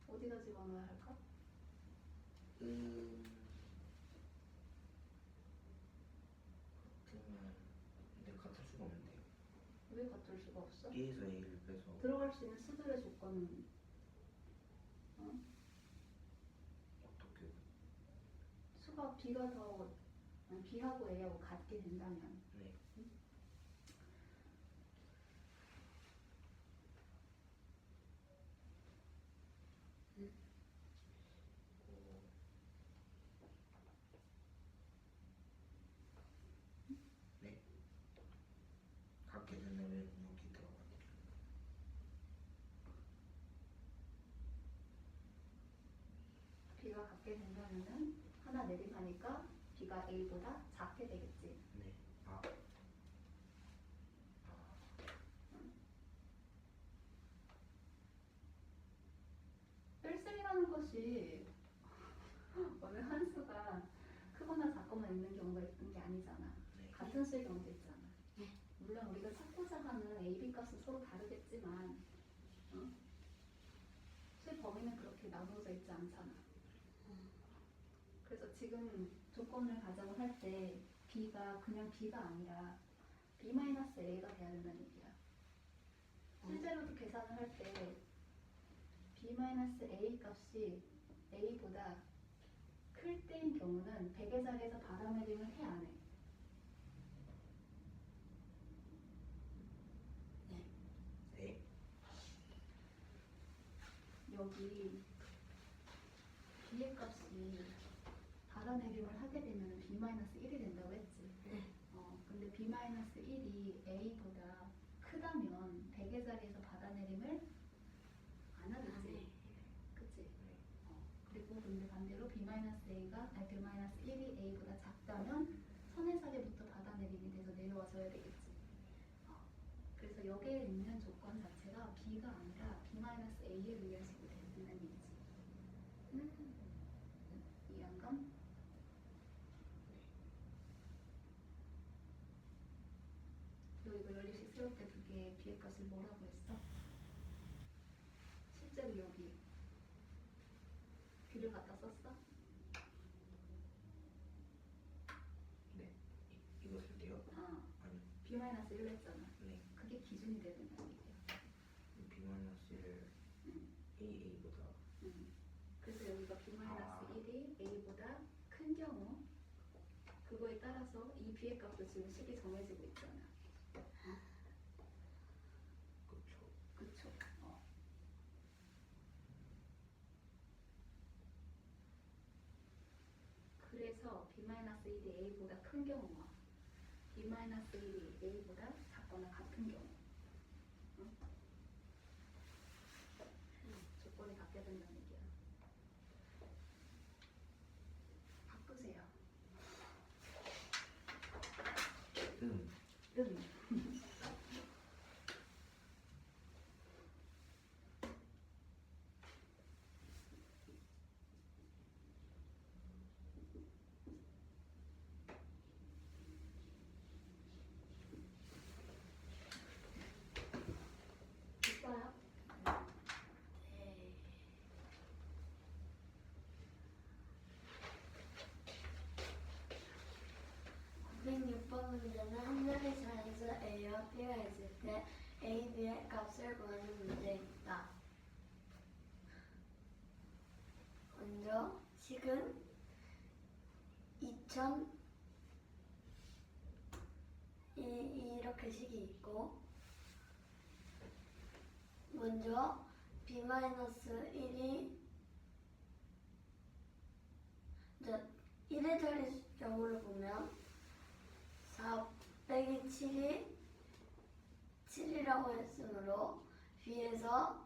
어디다 집어넣어야 할까? 같으면 근데 같을 수가 없는데요. 왜 같을 수가 없어? B에서 A를 빼서 들어갈 수 있는 수들의 조건은 어떻게 수가 b가 더 b하고 a하고 같게 된다면 네. 네. 같게 된다면 여기 들어가죠. b가 같게 된다면은 하나 내림하니까 b가 a보다 작게 되겠지. 네. 뺄셈이라는 것이 어느 한 수가 크거나 작거나 있는 경우가 있는 게 아니잖아. 네. 같은 수의 경우도 있잖아. 네. 물론 우리가 찾고자 하는 a, b 값은 서로 다르겠지만 수의 범위는 그렇게 나누어져 있지 않잖아. 그래서 지금 조건을 가정을 할 때 b가 그냥 b가 아니라 b-a가 돼야 된다는 얘기야. 실제로도 계산을 할 때 b-a 값이 a보다 클 때인 경우는 100의 자리에서 받아내림을 해 안 해? 네. 여기 b의 값이 받아내림을 하게 되면 b-1이 된다고 했지. 네. 근데 b-1이 a보다 크다면 100의 자리에서 받아내림을 안 하겠지. 그치? 그리고 근데 반대로 b-1이 a보다 작다면 선의 자리부터 받아내림이 돼서 내려와줘야 되겠지. 그래서 여기에 있는 조건 자체가 b가 아니라 b-a에 의한 식이 된다는 얘기지. 이해한감? 너 이거 연립식 세울 때 두 개의 b의 값을 뭐라고 했어? 실제로 여기 b를 갖다 썼어? 네. 이거 쓸 때요? 아니. b-1을 했잖아. 네. 그게 기준이 되는다는 얘기야. B-1을 A보다 그래서 여기가 b-1이 a보다 큰 경우 그거에 따라서 이 b의 값도 지금 식이 정해지고 있잖아. 그쵸. 그쵸? 그래서 b-1이 a보다 큰 경우와 b-1이 a보다 작거나 같은 경우 응? 조건이 같게 된다는 얘기야. 바꾸세요. 응. 됐어요? 네. 906번 문제는 한 자리 자리에서 A와 B가 있을 때 A, B의 값을 구하는 문제입니다. 먼저 식은 2000 이렇게 식이 있고 먼저 b-1이 1의 자리 경우를 보면 4 빼기 7이 7이라고 했으므로 b에서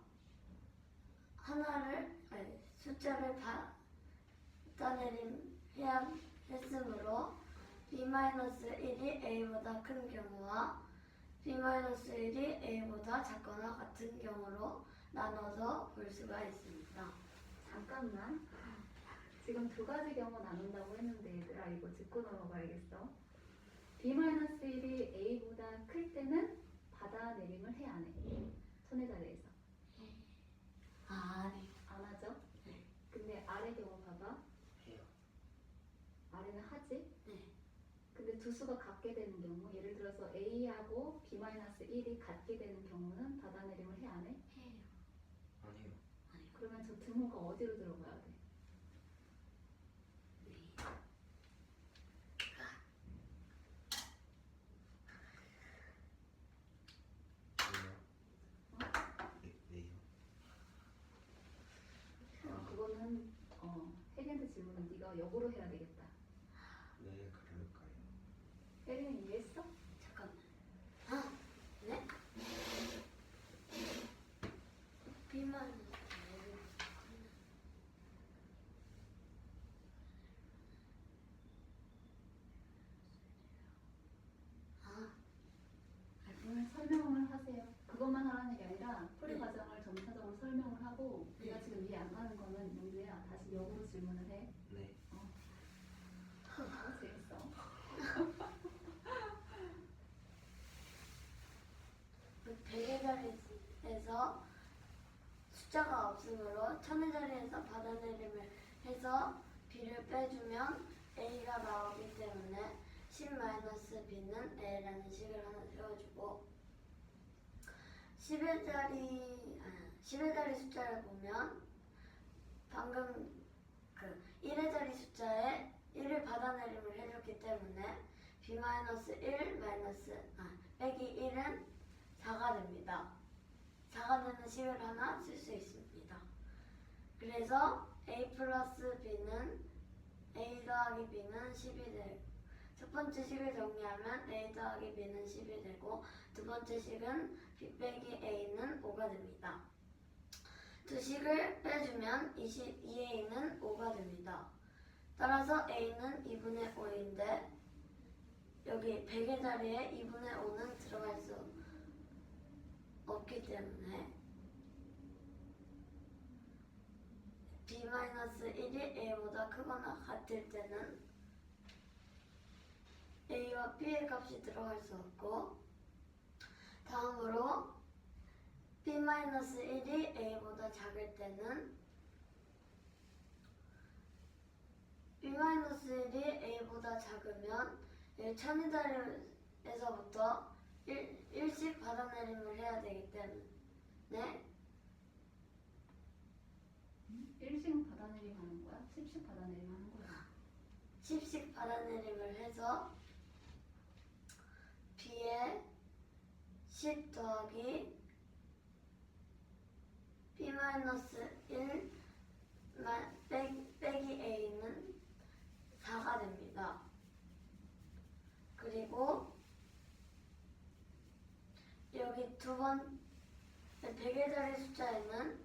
숫자를 받아내림 해야 했으므로 b-1이 a보다 큰 경우와 b-1이 a보다 작거나 같은 경우로 나눠서 볼 수가 있습니다. 잠깐만. 지금 두 가지 경우 나눈다고 했는데 얘들아 이거 짚고 넘어가야겠어. b-1이 a보다 클 때는 받아내림을 해 안 해? 손의 자리에서. 네. 안 하죠? 네. 근데 아래 경우 봐봐. 해요. 아래는 하지? 네. 근데 두 수가 같게 되는 경우 예를 들어서 a하고 b-1이 같게 되는 경우는 받아내림을 해 안 해? 해요. 아니요. 그러면 저 등호가 어디로 들어가야 돼? 왜요? 그거는 혜리한테 질문은 네가 역으로 해야 되겠다. 왜 그럴까요? 혜리는 이해했어? 잠깐만. 네? b만 그러면 설명을 하세요. 그것만 하라는 게 아니라 풀이 과정을 점차적으로 설명을 하고 네가 지금 이해 안 가는 거는 문제야. 다시 역으로 질문을 해. 네. 재밌어. 100의 자리에서 숫자가 없으므로 1000의 자리에서 받아내림을 해서 b를 빼주면 a가 나오기 때문에 10-b는 a라는 식을 하나 세워주고 10의 자리 숫자를 보면 방금 1의 자리 숫자에 1을 받아내림을 해줬기 때문에 b-1 빼기 1은 4가 됩니다. 4가 되는 식을 하나 쓸 수 있습니다. 그래서 a 플러스 b는 a 더하기 b는 10이 되고 첫 번째 식을 정리하면 a 더하기 b는 10이 되고 두 번째 식은 b 빼기 a는 5가 됩니다. 두 식을 빼주면 2a는 5가 됩니다. 따라서 a는 2분의 5인데 여기 100의 자리에 2분의 5는 들어갈 수 없기 때문에 b-1이 a보다 크거나 같을 때는 a와 b의 값이 들어갈 수 없고 다음으로 b-1이 a보다 작을 때는 b-1이 a보다 작으면 천의 자리에서부터 1씩 받아내림을 해야 되기 때문에 1씩 받아내림 하는 거야? 10씩 받아내림 하는 거야? 10씩 받아내림을 해서 b에 10 더하기 b-1 빼기 a는 4가 됩니다. 그리고 여기 두 번 100의 자리 숫자에는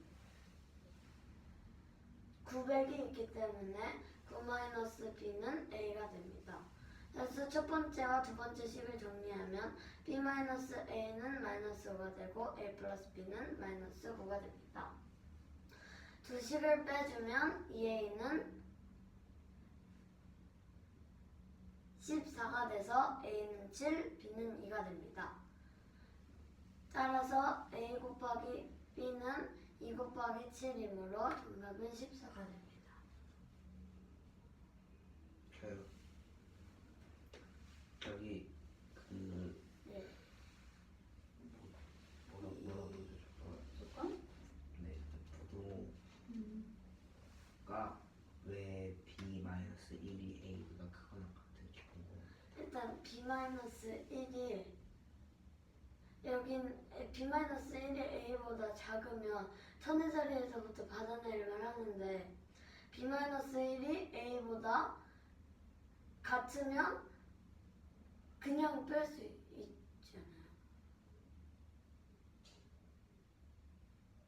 900이 있기 때문에 9-b는 a가 됩니다. 그래서 첫 번째와 두 번째 식을 정리하면 b-a는 -5가 되고 a 플러스 b는 -9가 됩니다. 두 식을 빼주면 2a는 14가 돼서 a는 7, b는 2가 됩니다. 따라서 a 곱하기 b는 2 곱하기 7이므로 정답은 14가 됩니다. 저요. 저기 그 네. 뭐라고 그러죠? 조건? 네, 부도가 왜 b-1이 a보다 크거나 같은지 궁금해요. 일단 b-1이 여긴 b-1이 a보다 작으면 천의 자리에서부터 받아내림을 하는데 b-1이 a보다 같으면 그냥 뺄 수 있잖아요.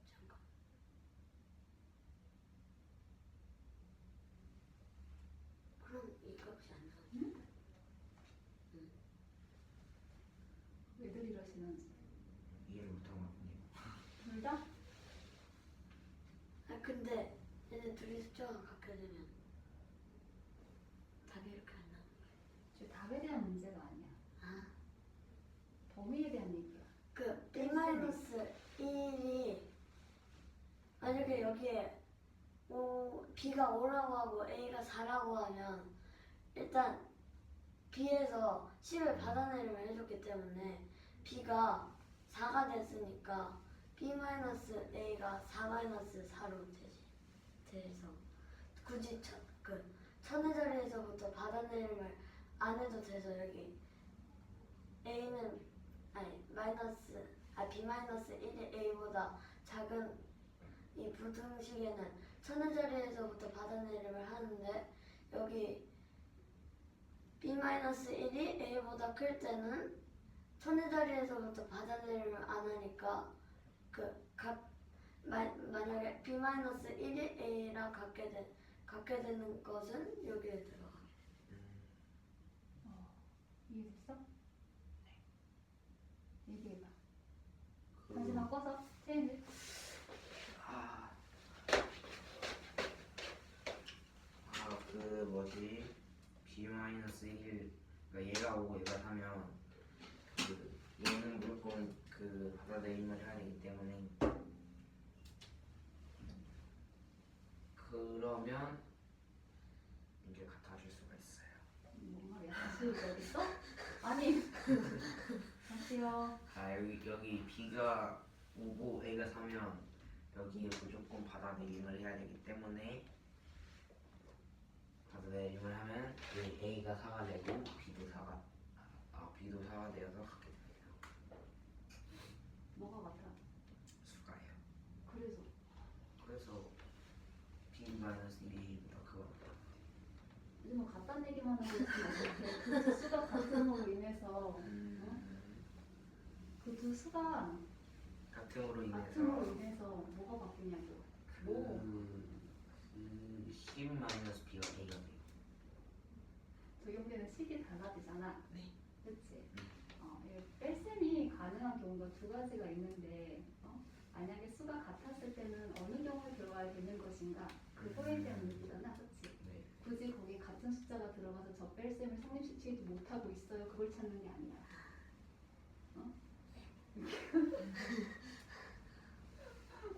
잠깐. 그럼 이 값이 안 나오죠? 왜들 이러시는지. 이해 못한 것 같네요. 둘 다? 아 근데 얘네 둘이 숫자가 같게 되면 답이 이렇게 안 나오는 거예요. 저 답에 대한 문제가 아니야. 아, 범위에 대한 얘기야. 그 b-1이 만약에 여기에 b가 5라고 하고 a가 4라고 하면 일단 b에서 10을 받아내림을 해줬기 때문에 b가 4가 됐으니까 b-a가 4-4로 돼서 굳이 천의 자리에서부터 받아내림을 안 해도 돼서 여기 a는 b-1이 a보다 작은 이 부등식에는 천의 자리에서부터 받아내림을 하는데 여기 b-1이 a보다 클 때는 천의 자리에서부터 받아내림을 안 하니까 만약에 b-1이 a랑 같게 되는 것은 여기에 들어가게 돼요. 이해됐어? 네. 얘기해봐. 그- 다시 바꿔서 체인지. 그 뭐지? b-1 그러니까 얘가 오고 얘가 사면 그 얘는 무조건 그 받아내림을 해야 되기 때문에 그러면 이게 같아질 수가 있어요. 뭔 말이야? 다시 여기 있어? 아니. 다시요. 여기 b가 오고 a가 사면 여기에 무조건 받아내림을 해야 되기 때문에 받아내림을 하면 a가 4가 되고 b도 4가 되어서 같게 됩니다. 뭐가 같아? 수가예요. 그래서 그래서 갖다 내기만 하고 있으면 어떡해. 그 두 수가 같음으로 인해서 그 두 수가 같음으로 같음으로 인해서 인해서 뭐가 바뀌냐고. 그 10 마이너스 B가 A가 돼요. 적용되는 식이 달라지잖아. 네. 그치? 이 뺄셈이 가능한 경우가 두 가지가 있는데 만약에 수가 같았을 때는 어느 경우에 들어가야 되는 것인가 그거에 대한 얘기잖아. 그치? 네. 굳이 거기 같은 숫자가 들어가서 저 뺄셈을 성립시키지 못하고 있어요. 그걸 찾는 게 아니야.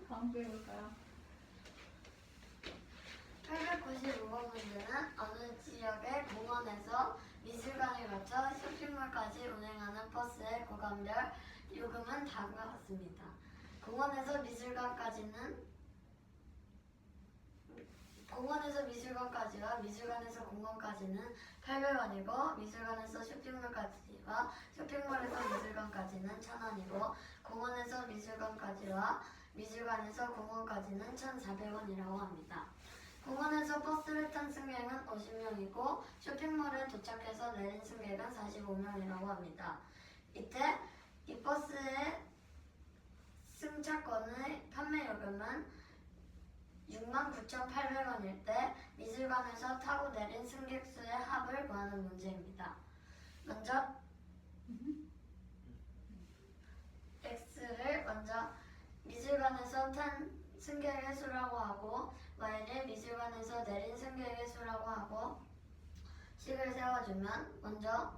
다음 주 해볼까요? 895번 문제는 어느 지역의 공원에서 미술관을 거쳐 쇼핑몰까지 운행하는 버스의 구간별 요금은 다음과 같습니다. 공원에서 미술관까지와 미술관에서 공원까지는 800원이고 미술관에서 쇼핑몰까지와 쇼핑몰에서 미술관까지는 1000원이고 공원에서 미술관까지와 미술관에서 공원까지는 1400원이라고 합니다. 공원에서 버스를 탄 승객은 50명이고 쇼핑몰에 도착해서 내린 승객은 45명이라고 합니다. 이때 이 버스의 승차권의 판매 요금은 69,800원일 때 미술관에서 타고 내린 승객 수의 합을 구하는 문제입니다. 먼저 X를 미술관에서 탄 승객의 수라고 하고 Y를 미술관에서 내린 승객의 수라고 하고 식을 세워주면 먼저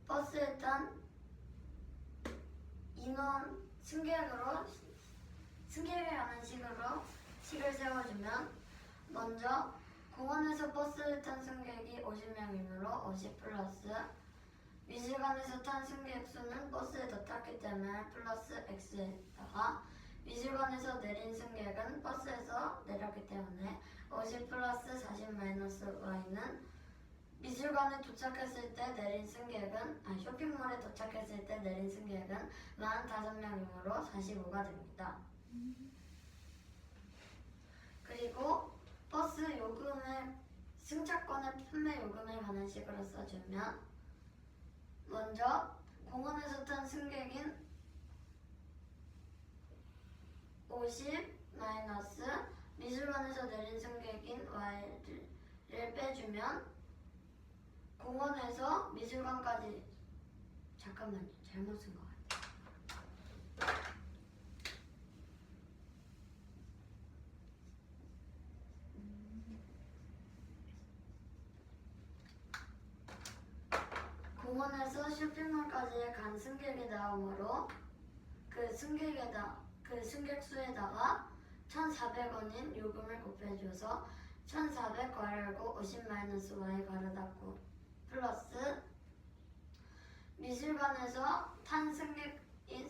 버스에 탄 인원 승객이라는 식으로 식을 세워주면 먼저 공원에서 버스를 탄 승객이 50명이므로 50 플러스 미술관에서 탄 승객 수는 버스에 더 탔기 때문에 플러스 X에다가 미술관에서 내린 승객은 버스에서 내렸기 때문에 50 플러스 40 마이너스 Y는 미술관에 도착했을 때 내린 승객은 쇼핑몰에 도착했을 때 내린 승객은 45명이므로 45가 됩니다. 그리고 버스 요금의 승차권의 판매 요금에 관한 식으로 써주면 먼저 공원에서 탄 승객인 50 마이너스 미술관에서 내린 승객인 Y를 빼주면 공원에서 미술관까지 잠깐만요. 잘못 쓴 것 같아요. 공원에서 쇼핑몰까지 간 승객이 나오므로 그 승객 수에다가 1,400원인 요금을 곱해줘서 1,400 괄호열고 50 마이너스 Y 괄호 닫고 플러스 미술관에서 탄 승객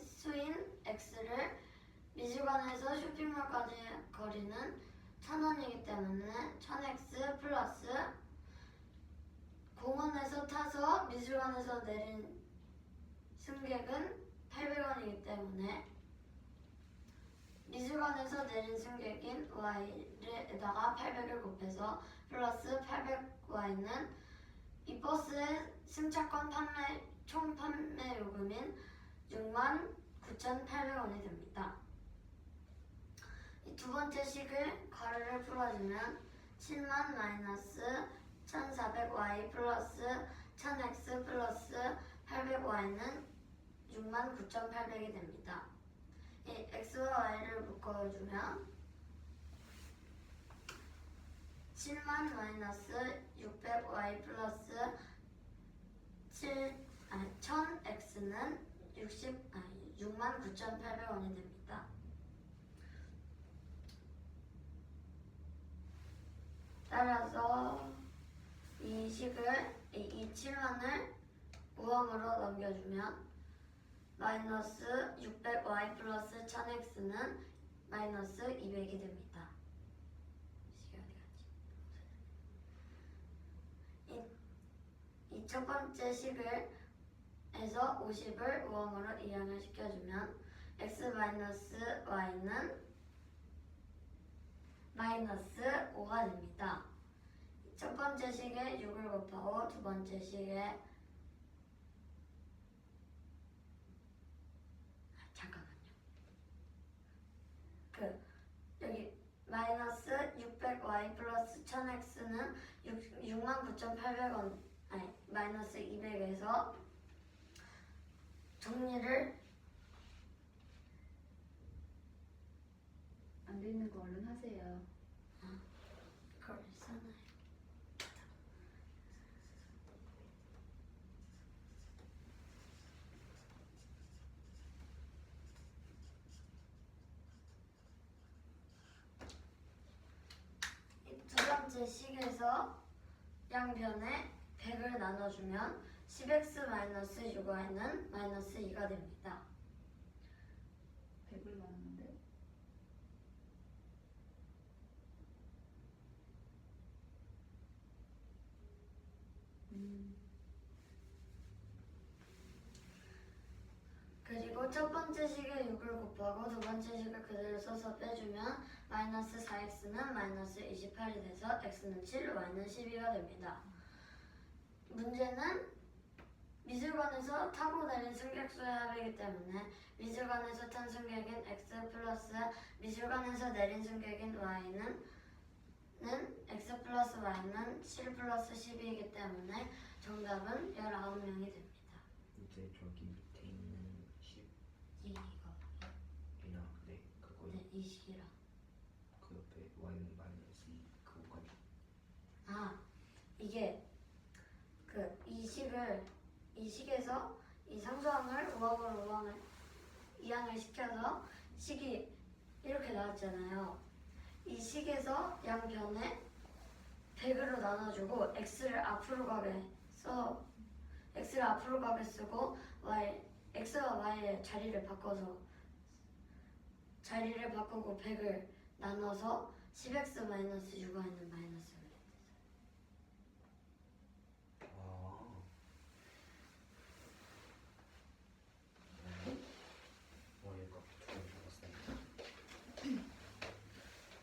수인 X를 미술관에서 쇼핑몰까지 거리는 1,000원이기 때문에 1000X 플러스 공원에서 타서 미술관에서 내린 승객은 800원이기 때문에 미술관에서 내린 승객인 Y에다가 800을 곱해서 플러스 800Y는 이 버스의 승차권 총 판매 요금인 69,800원이 됩니다. 이 두 번째 식을 괄호를 풀어주면 7만 마이너스 1,400Y 플러스 1000X 플러스 800Y는 69,800이 됩니다. 이 X와 Y를 묶어주면 7만 마이너스 600Y 플러스 1000X는 69,800원이 됩니다. 따라서 이 7만을 우함으로 넘겨주면 마이너스 600Y 플러스 1000X는 마이너스 200이 됩니다. 이 첫 번째 식을 해서 50을 우함으로 이항을 시켜주면 X 마이너스 Y는 마이너스 5가 됩니다. 첫 번째 식에 6을 곱하고 두 번째 식에 잠깐만요. 여기 마이너스 600y 플러스 1000x는 69,800원 아니 마이너스 200에서 정리를 안 돼 있는 거 얼른 하세요. 그걸 쓰나요? 두 번째 식에서 양변에 100을 나눠주면 10x-6y는 마이너스 2가 됩니다. 100을 나눴는데 그리고 첫 번째 식에 6을 곱하고 두 번째 식을 그대로 써서 빼주면 마이너스 4x는 마이너스 28이 돼서 x는 7, y는 12가 됩니다. 문제는 미술관에서 타고 내린 승객수의 합이기 때문에 미술관에서 탄 승객인 x 플러스 미술관에서 내린 승객인 y는 x 플러스 y는 7 플러스 12이기 때문에 정답은 19명이 됩니다. 이제 저기 밑에 있는 이거 식이나 네 그거 네, 이 식이랑 그 옆에 y는 마이너스 2 그거까지. 아 이게 이 식에서 이 상수항을 우항을 이항을 시켜서 식이 이렇게 나왔잖아요. 이 식에서 양변에 100으로 나눠주고 x를 앞으로 가게 쓰고 x와 y의 자리를 바꾸고 100을 나눠서 10x-6y는 마이너스를 아. 이거 처음 잡았습니다.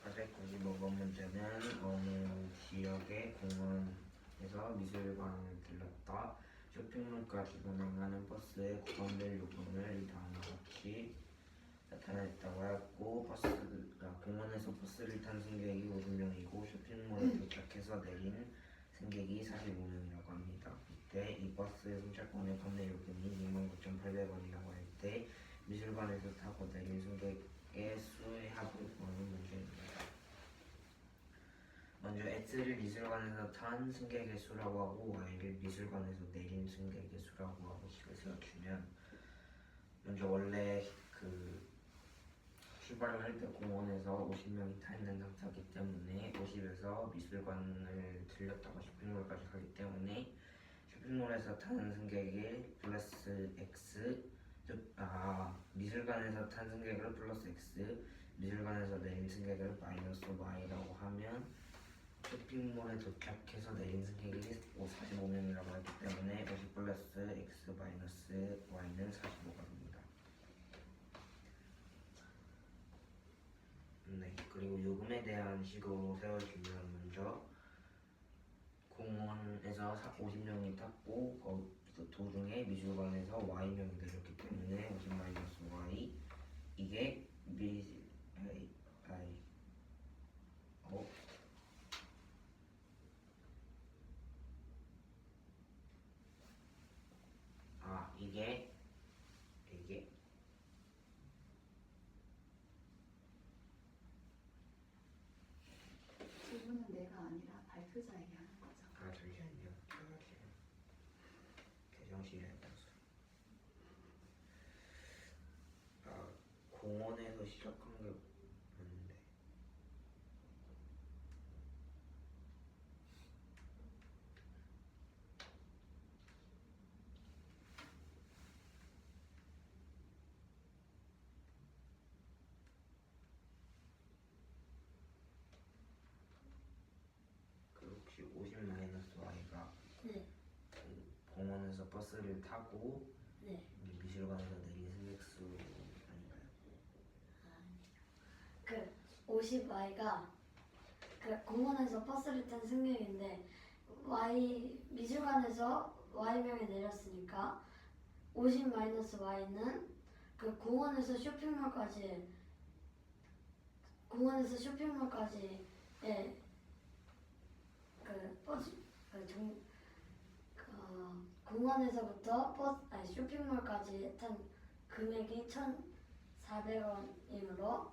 어쨌든 이번 문제는 어느 지역의 공원에서 미술관을 들렀다. 쇼핑몰까지 운행하는 버스의 구간별 요금을 이 다음과 같이 나타냈다고 하였고 버스가 공원에서 버스를 탄 승객이 50명이고 쇼핑몰에 도착해서 내린 승객이 45명이라고 합니다. 이때 이 버스의 승차권의 판매 요금이 29,800원이라고 할 때 미술관에서 타고 내린 승객의 수의 합을 구하는 문제입니다. 먼저 x를 미술관에서 탄 승객의 수라고 하고 y를 미술관에서 내린 승객의 수라고 하고 식을 세워주면 먼저 원래 출발을 할 때 공원에서 50명이 타 있는 상태이기 때문에 50에서 미술관을 들렸다가 쇼핑몰까지 가기 때문에 쇼핑몰에서 타는 승객이 플러스 x 미술관에서 탄 승객을 플러스 x 미술관에서 내린 승객을 마이너스 y라고 하면 쇼핑몰에 도착해서 내린 승객이 45명이라고 하기 때문에 50 플러스 x 마이너스 y는 45가 됩니다. 네, 그리고 요금에 대한 식으로 세워주면 먼저 공원에서 50명이 탔고 거기서 도중에 미술관에서 y명이 내렸기 때문에 50 마이너스 y 이게 이게 질문은 내가 아니라 발표자에게 하는 거죠. 잠시만요. 제가 지금 개정실에 있어서 공원에서 시작한 게 맞는데 혹시 50 마이너스 y가 네. 공원에서 버스를 타고 네. 미술관에서 내린 승객 수 아닌가요? 50y가 그 공원에서 버스를 탄 승객인데 미술관에서 Y명에 내렸으니까 50 마이너스 Y는 그 공원에서 쇼핑몰까지의 그 버스 공원에서부터 쇼핑몰까지 탄 금액이 1,400원이므로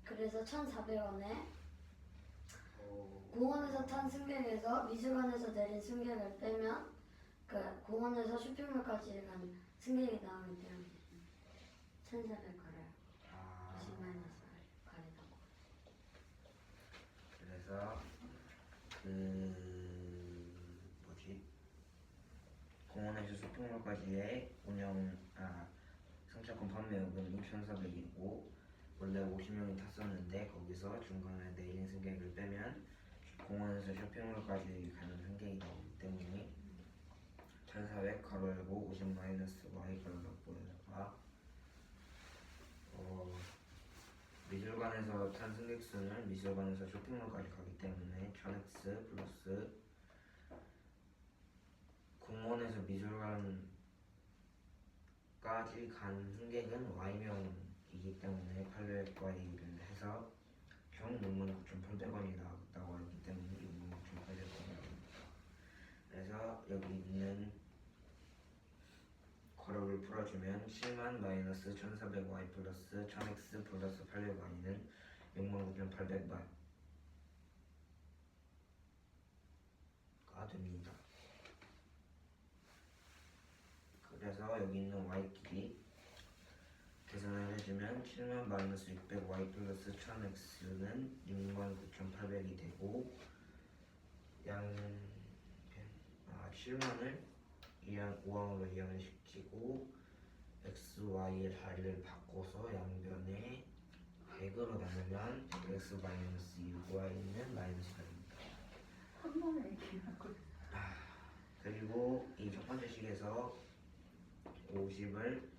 그래서 1,400원에 공원에서 탄 승객에서 미술관에서 내린 승객을 빼면 그 공원에서 쇼핑몰까지 간 승객이 나오기 때문에 1,400원을 50 마이너스 가리다고. 그래서 공원에서 쇼핑몰까지의 승차권 판매액은 2,400이고 원래 50명이 탔었는데 거기서 중간에 내린 승객을 빼면 공원에서 쇼핑몰까지 가는 승객이 나오기 때문에 1,400 가로 열고 50 마이너스 y 가로 닫고에다가 미술관에서 탄 승객 수는 미술관에서 쇼핑몰까지 가기 때문에 1000x 플러스 공원에서 미술관까지 간 승객은 y명이기 때문에 800y를 해서 총 69,800원이 나왔다고 하기 때문에 69,800원이 나옵니다. 그래서 여기 있는 괄호를 풀어주면 7만 마이너스 1,400y 플러스 1000x 플러스 800y는 69,800y가 됩니다. 그래서 여기 있는 y끼리 계산을 해주면 7만 마이너스 600y 플러스 1000x는 69,800이 되고 7만을 5항으로 이항을 시키고 x, y의 자리를 바꿔서 양변에 100으로 나누면 x 마이너스 6y는 마이너스가 됩니다. 한 번에 얘기하고. 그리고 이 첫 번째 식에서 50을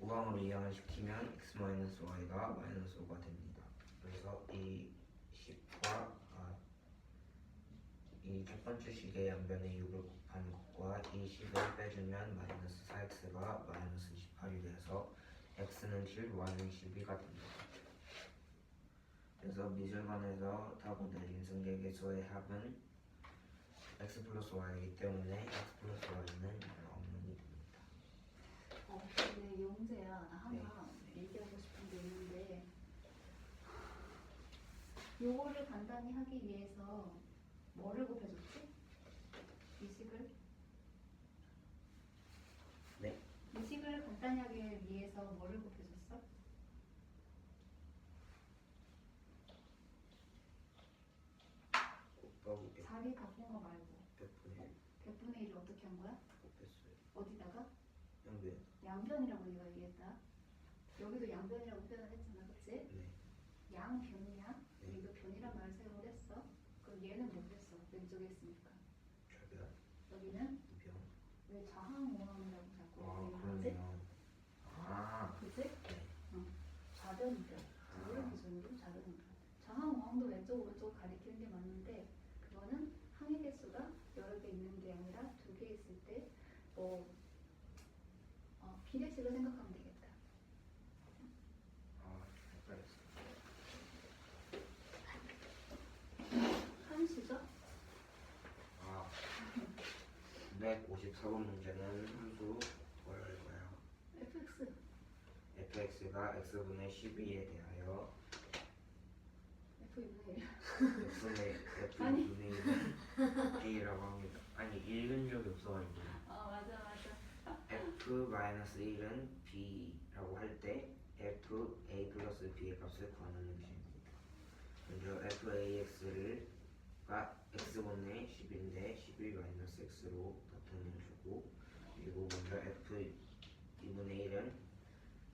5항으로 이항을 시키면 x 마이너스 y가 마이너스 5가 됩니다. 그래서 이 식과 이 첫 번째 식의 양변에 6을 곱한 것과 이 식을 빼주면 마이너스 4x가 마이너스 28이 돼서 x는 7, y는 12가 됩니다. 그래서 미술관에서 타고 내린 승객의 수의 합은 x 플러스 y이기 때문에 x 플러스 y는 없는 일입니다. 근데 용재야, 나 하나 얘기하고 싶은 게 있는데 요거를 간단히 하기 위해서 뭐를 곱해줬지? 이 식을? 네. 이 식을 간단히 하기 위해서 뭐를 곱해줬어? 곱하기 자리 바꾼 거 말고 100분의 100분의 1을 어떻게 한 거야? 곱했어요. 어디다가? 양변. 양변이라고 네가 얘기했다. 여기도 양변이라고 표현을 했잖아, 그치? 네. 양변이야? 네. 여기도 변이란 말을 사용을 했어. 그럼 얘는 뭐 했어? 왼쪽에 있으니까. 좌변. 여기는 이변. 왜 좌항우항이라고 자꾸 얘기를 하지? 그러네요. 그치? 네. 좌변 우변. 우를 기준으로 좌변 우변. 좌항우항도 왼쪽 오른쪽 가리키는 게 맞는데 그거는 항의 개수가 여러 개 있는 게 아니라 두 개 있을 때 비례식을 생각하면 되겠다. 헷갈렸어요. 한수죠? 154번 문제는 함수 뭐랄까요? fx. fx가 x분의 12에 대하여 f2분의 1. f분의 1은 a라고 합니다. 아니 읽은 적이 없어가지고 맞아. f-1은 b라고 할 때 f a 플러스 b의 값을 구하는 형식입니다. 먼저 fax가 x분의 10인데 11 마이너스 x로 나타내는 주고 그리고 먼저 f2분의 1은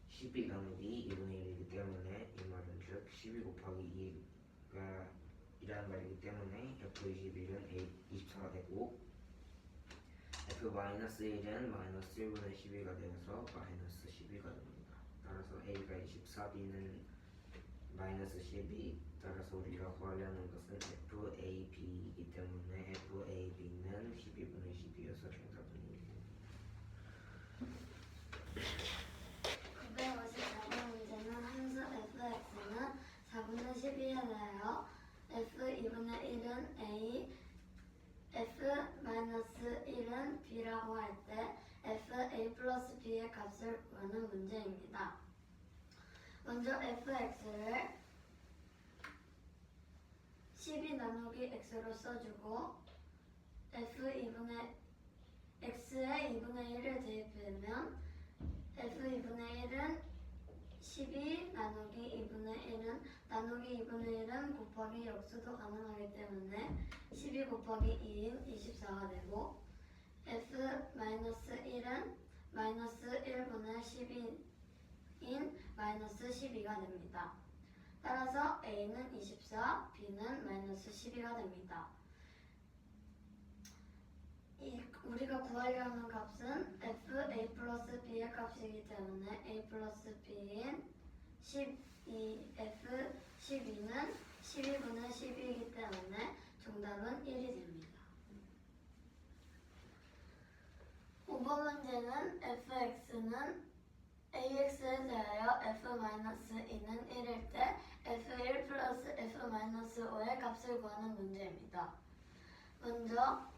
12 나누기 2분의 1이기 때문에 이 말은 즉 12 곱하기 2가 이라는 말이기 때문에 f21은 24가 되고 f-1은 마이너스 1분의 12가 되어서 마이너스 12가 됩니다. 따라서 a가 24, b는 마이너스 12, 따라서 우리가 구하려는 것은 FAB이기 때문에 FAB는 12분의 12여서 정답은 954번 문제는 함수 fx는 4분의 12에 대하여 f2분의 1은 a, f-1은 b라고 할 때 fa 플러스 b의 값을 구하는 문제입니다. 먼저 fx를 12 나누기 x로 써주고 f2분의 x에 2분의 1을 대입하면 f2분의 1은 12 나누기 2분의 1은 나누기 2분의 1은 곱하기 역수도 가능하기 때문에 12 곱하기 2인 24가 되고 f-1은 마이너스 1분의 12인 마이너스 12가 됩니다. 따라서 a는 24, b는 마이너스 12가 됩니다. 우리가 구하려는 값은 fa 플러스 b의 값이기 때문에 a 플러스 b인 12, f 12는 12분의 12이기 때문에 정답은 1이 됩니다. 5번 문제는 fx는 ax에 대하여 f-2는 1일 때 f1 플러스 f-5의 값을 구하는 문제입니다. 먼저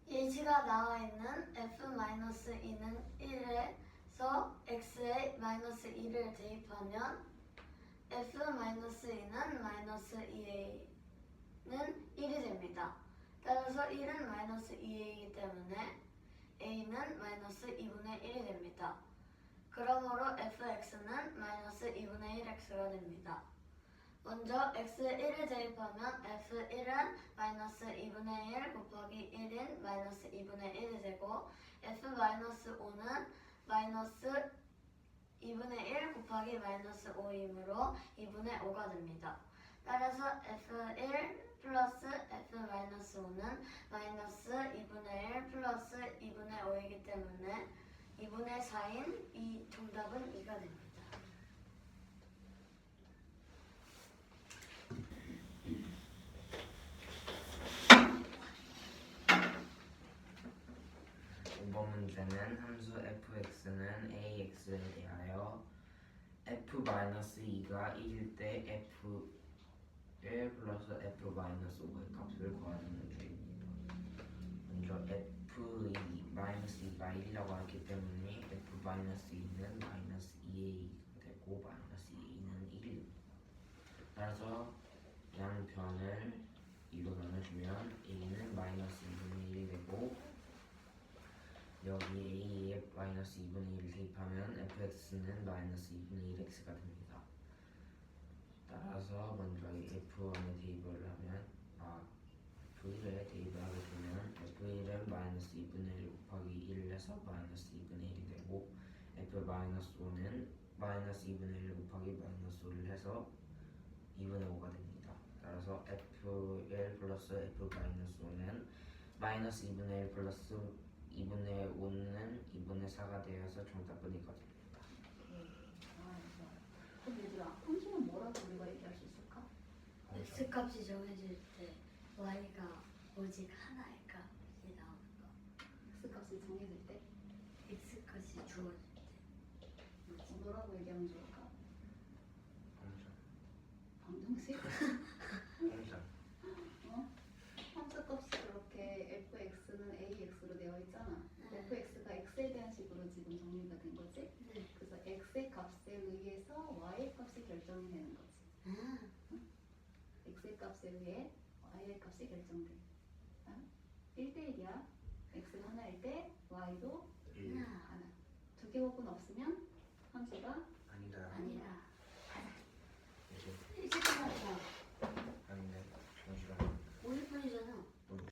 예시가 나와 있는 f-2는 1에서 x에 마이너스 2를 대입하면 f-2는 마이너스 2a는 1이 됩니다. 따라서 1은 마이너스 2a이기 때문에 a는 마이너스 2분의 1이 됩니다. 그러므로 fx는 마이너스 2분의 1x가 됩니다. 먼저 x에 1을 대입하면 f1은 마이너스 2분의 1 곱하기 1인 마이너스 2분의 1이 되고 f-5는 마이너스 2분의 1 곱하기 마이너스 5이므로 2분의 5가 됩니다. 따라서 f1 플러스 f-5는 마이너스 2분의 1 플러스 2분의 5이기 때문에 2분의 4인 이 정답은 2가 됩니다. 이번 문제는 함수 fx는 ax에 대하여 f-2가 1일 때 f1 플러스 f-5의 값을 구하는 문제입니다. 먼저 f-2가 1이라고 했기 때문에 f-2는 마이너스 2a가 되고 마이너스 2는 1. 따라서 양변을 2로 나눠주면 a는 마이너스 2분의 1이 되고 여기 a에 마이너스 2분의 1을 대입하면 fx는 마이너스 2분의 1x가 됩니다. 따라서 먼저 f1에 대입을 하면 f1에 대입을 하게 되면 f1은 마이너스 2분의 1 곱하기 1을 해서 마이너스 2분의 1이 되고 f-5는 마이너스 2분의 1 곱하기 마이너스 5를 해서 2분의 5가 됩니다. 따라서 f1 플러스 f-5는 마이너스 2분의 1 플러스 2분의 5는 2분의 4가 되어서 정답은 2가 됩니다. 그럼 얘들아, 함수는 뭐라고 우리가 얘기할 수 있을까? x 값이 정해질 때 y가 오직 하나의 값이 나오는 거. x 값이 정해질 때 x 값이 주어질 때. 뭐라고 얘기하면 좋을까? 공정. 방정식? 공정. 함수 값이 그렇게 fx는 ax로 되어 있잖아. fx가 x에 대한 식으로 지금 정리가 된 거지? 네. 그래서 x의 값에 의해서 y의 값이 결정이 되는 거지. x의 값에 의해 y의 값이 결정돼. 1대1이야. x가 하나일 때 y도 1. 하나. 두 개 혹은 없으면 함수가 아니다. 아니라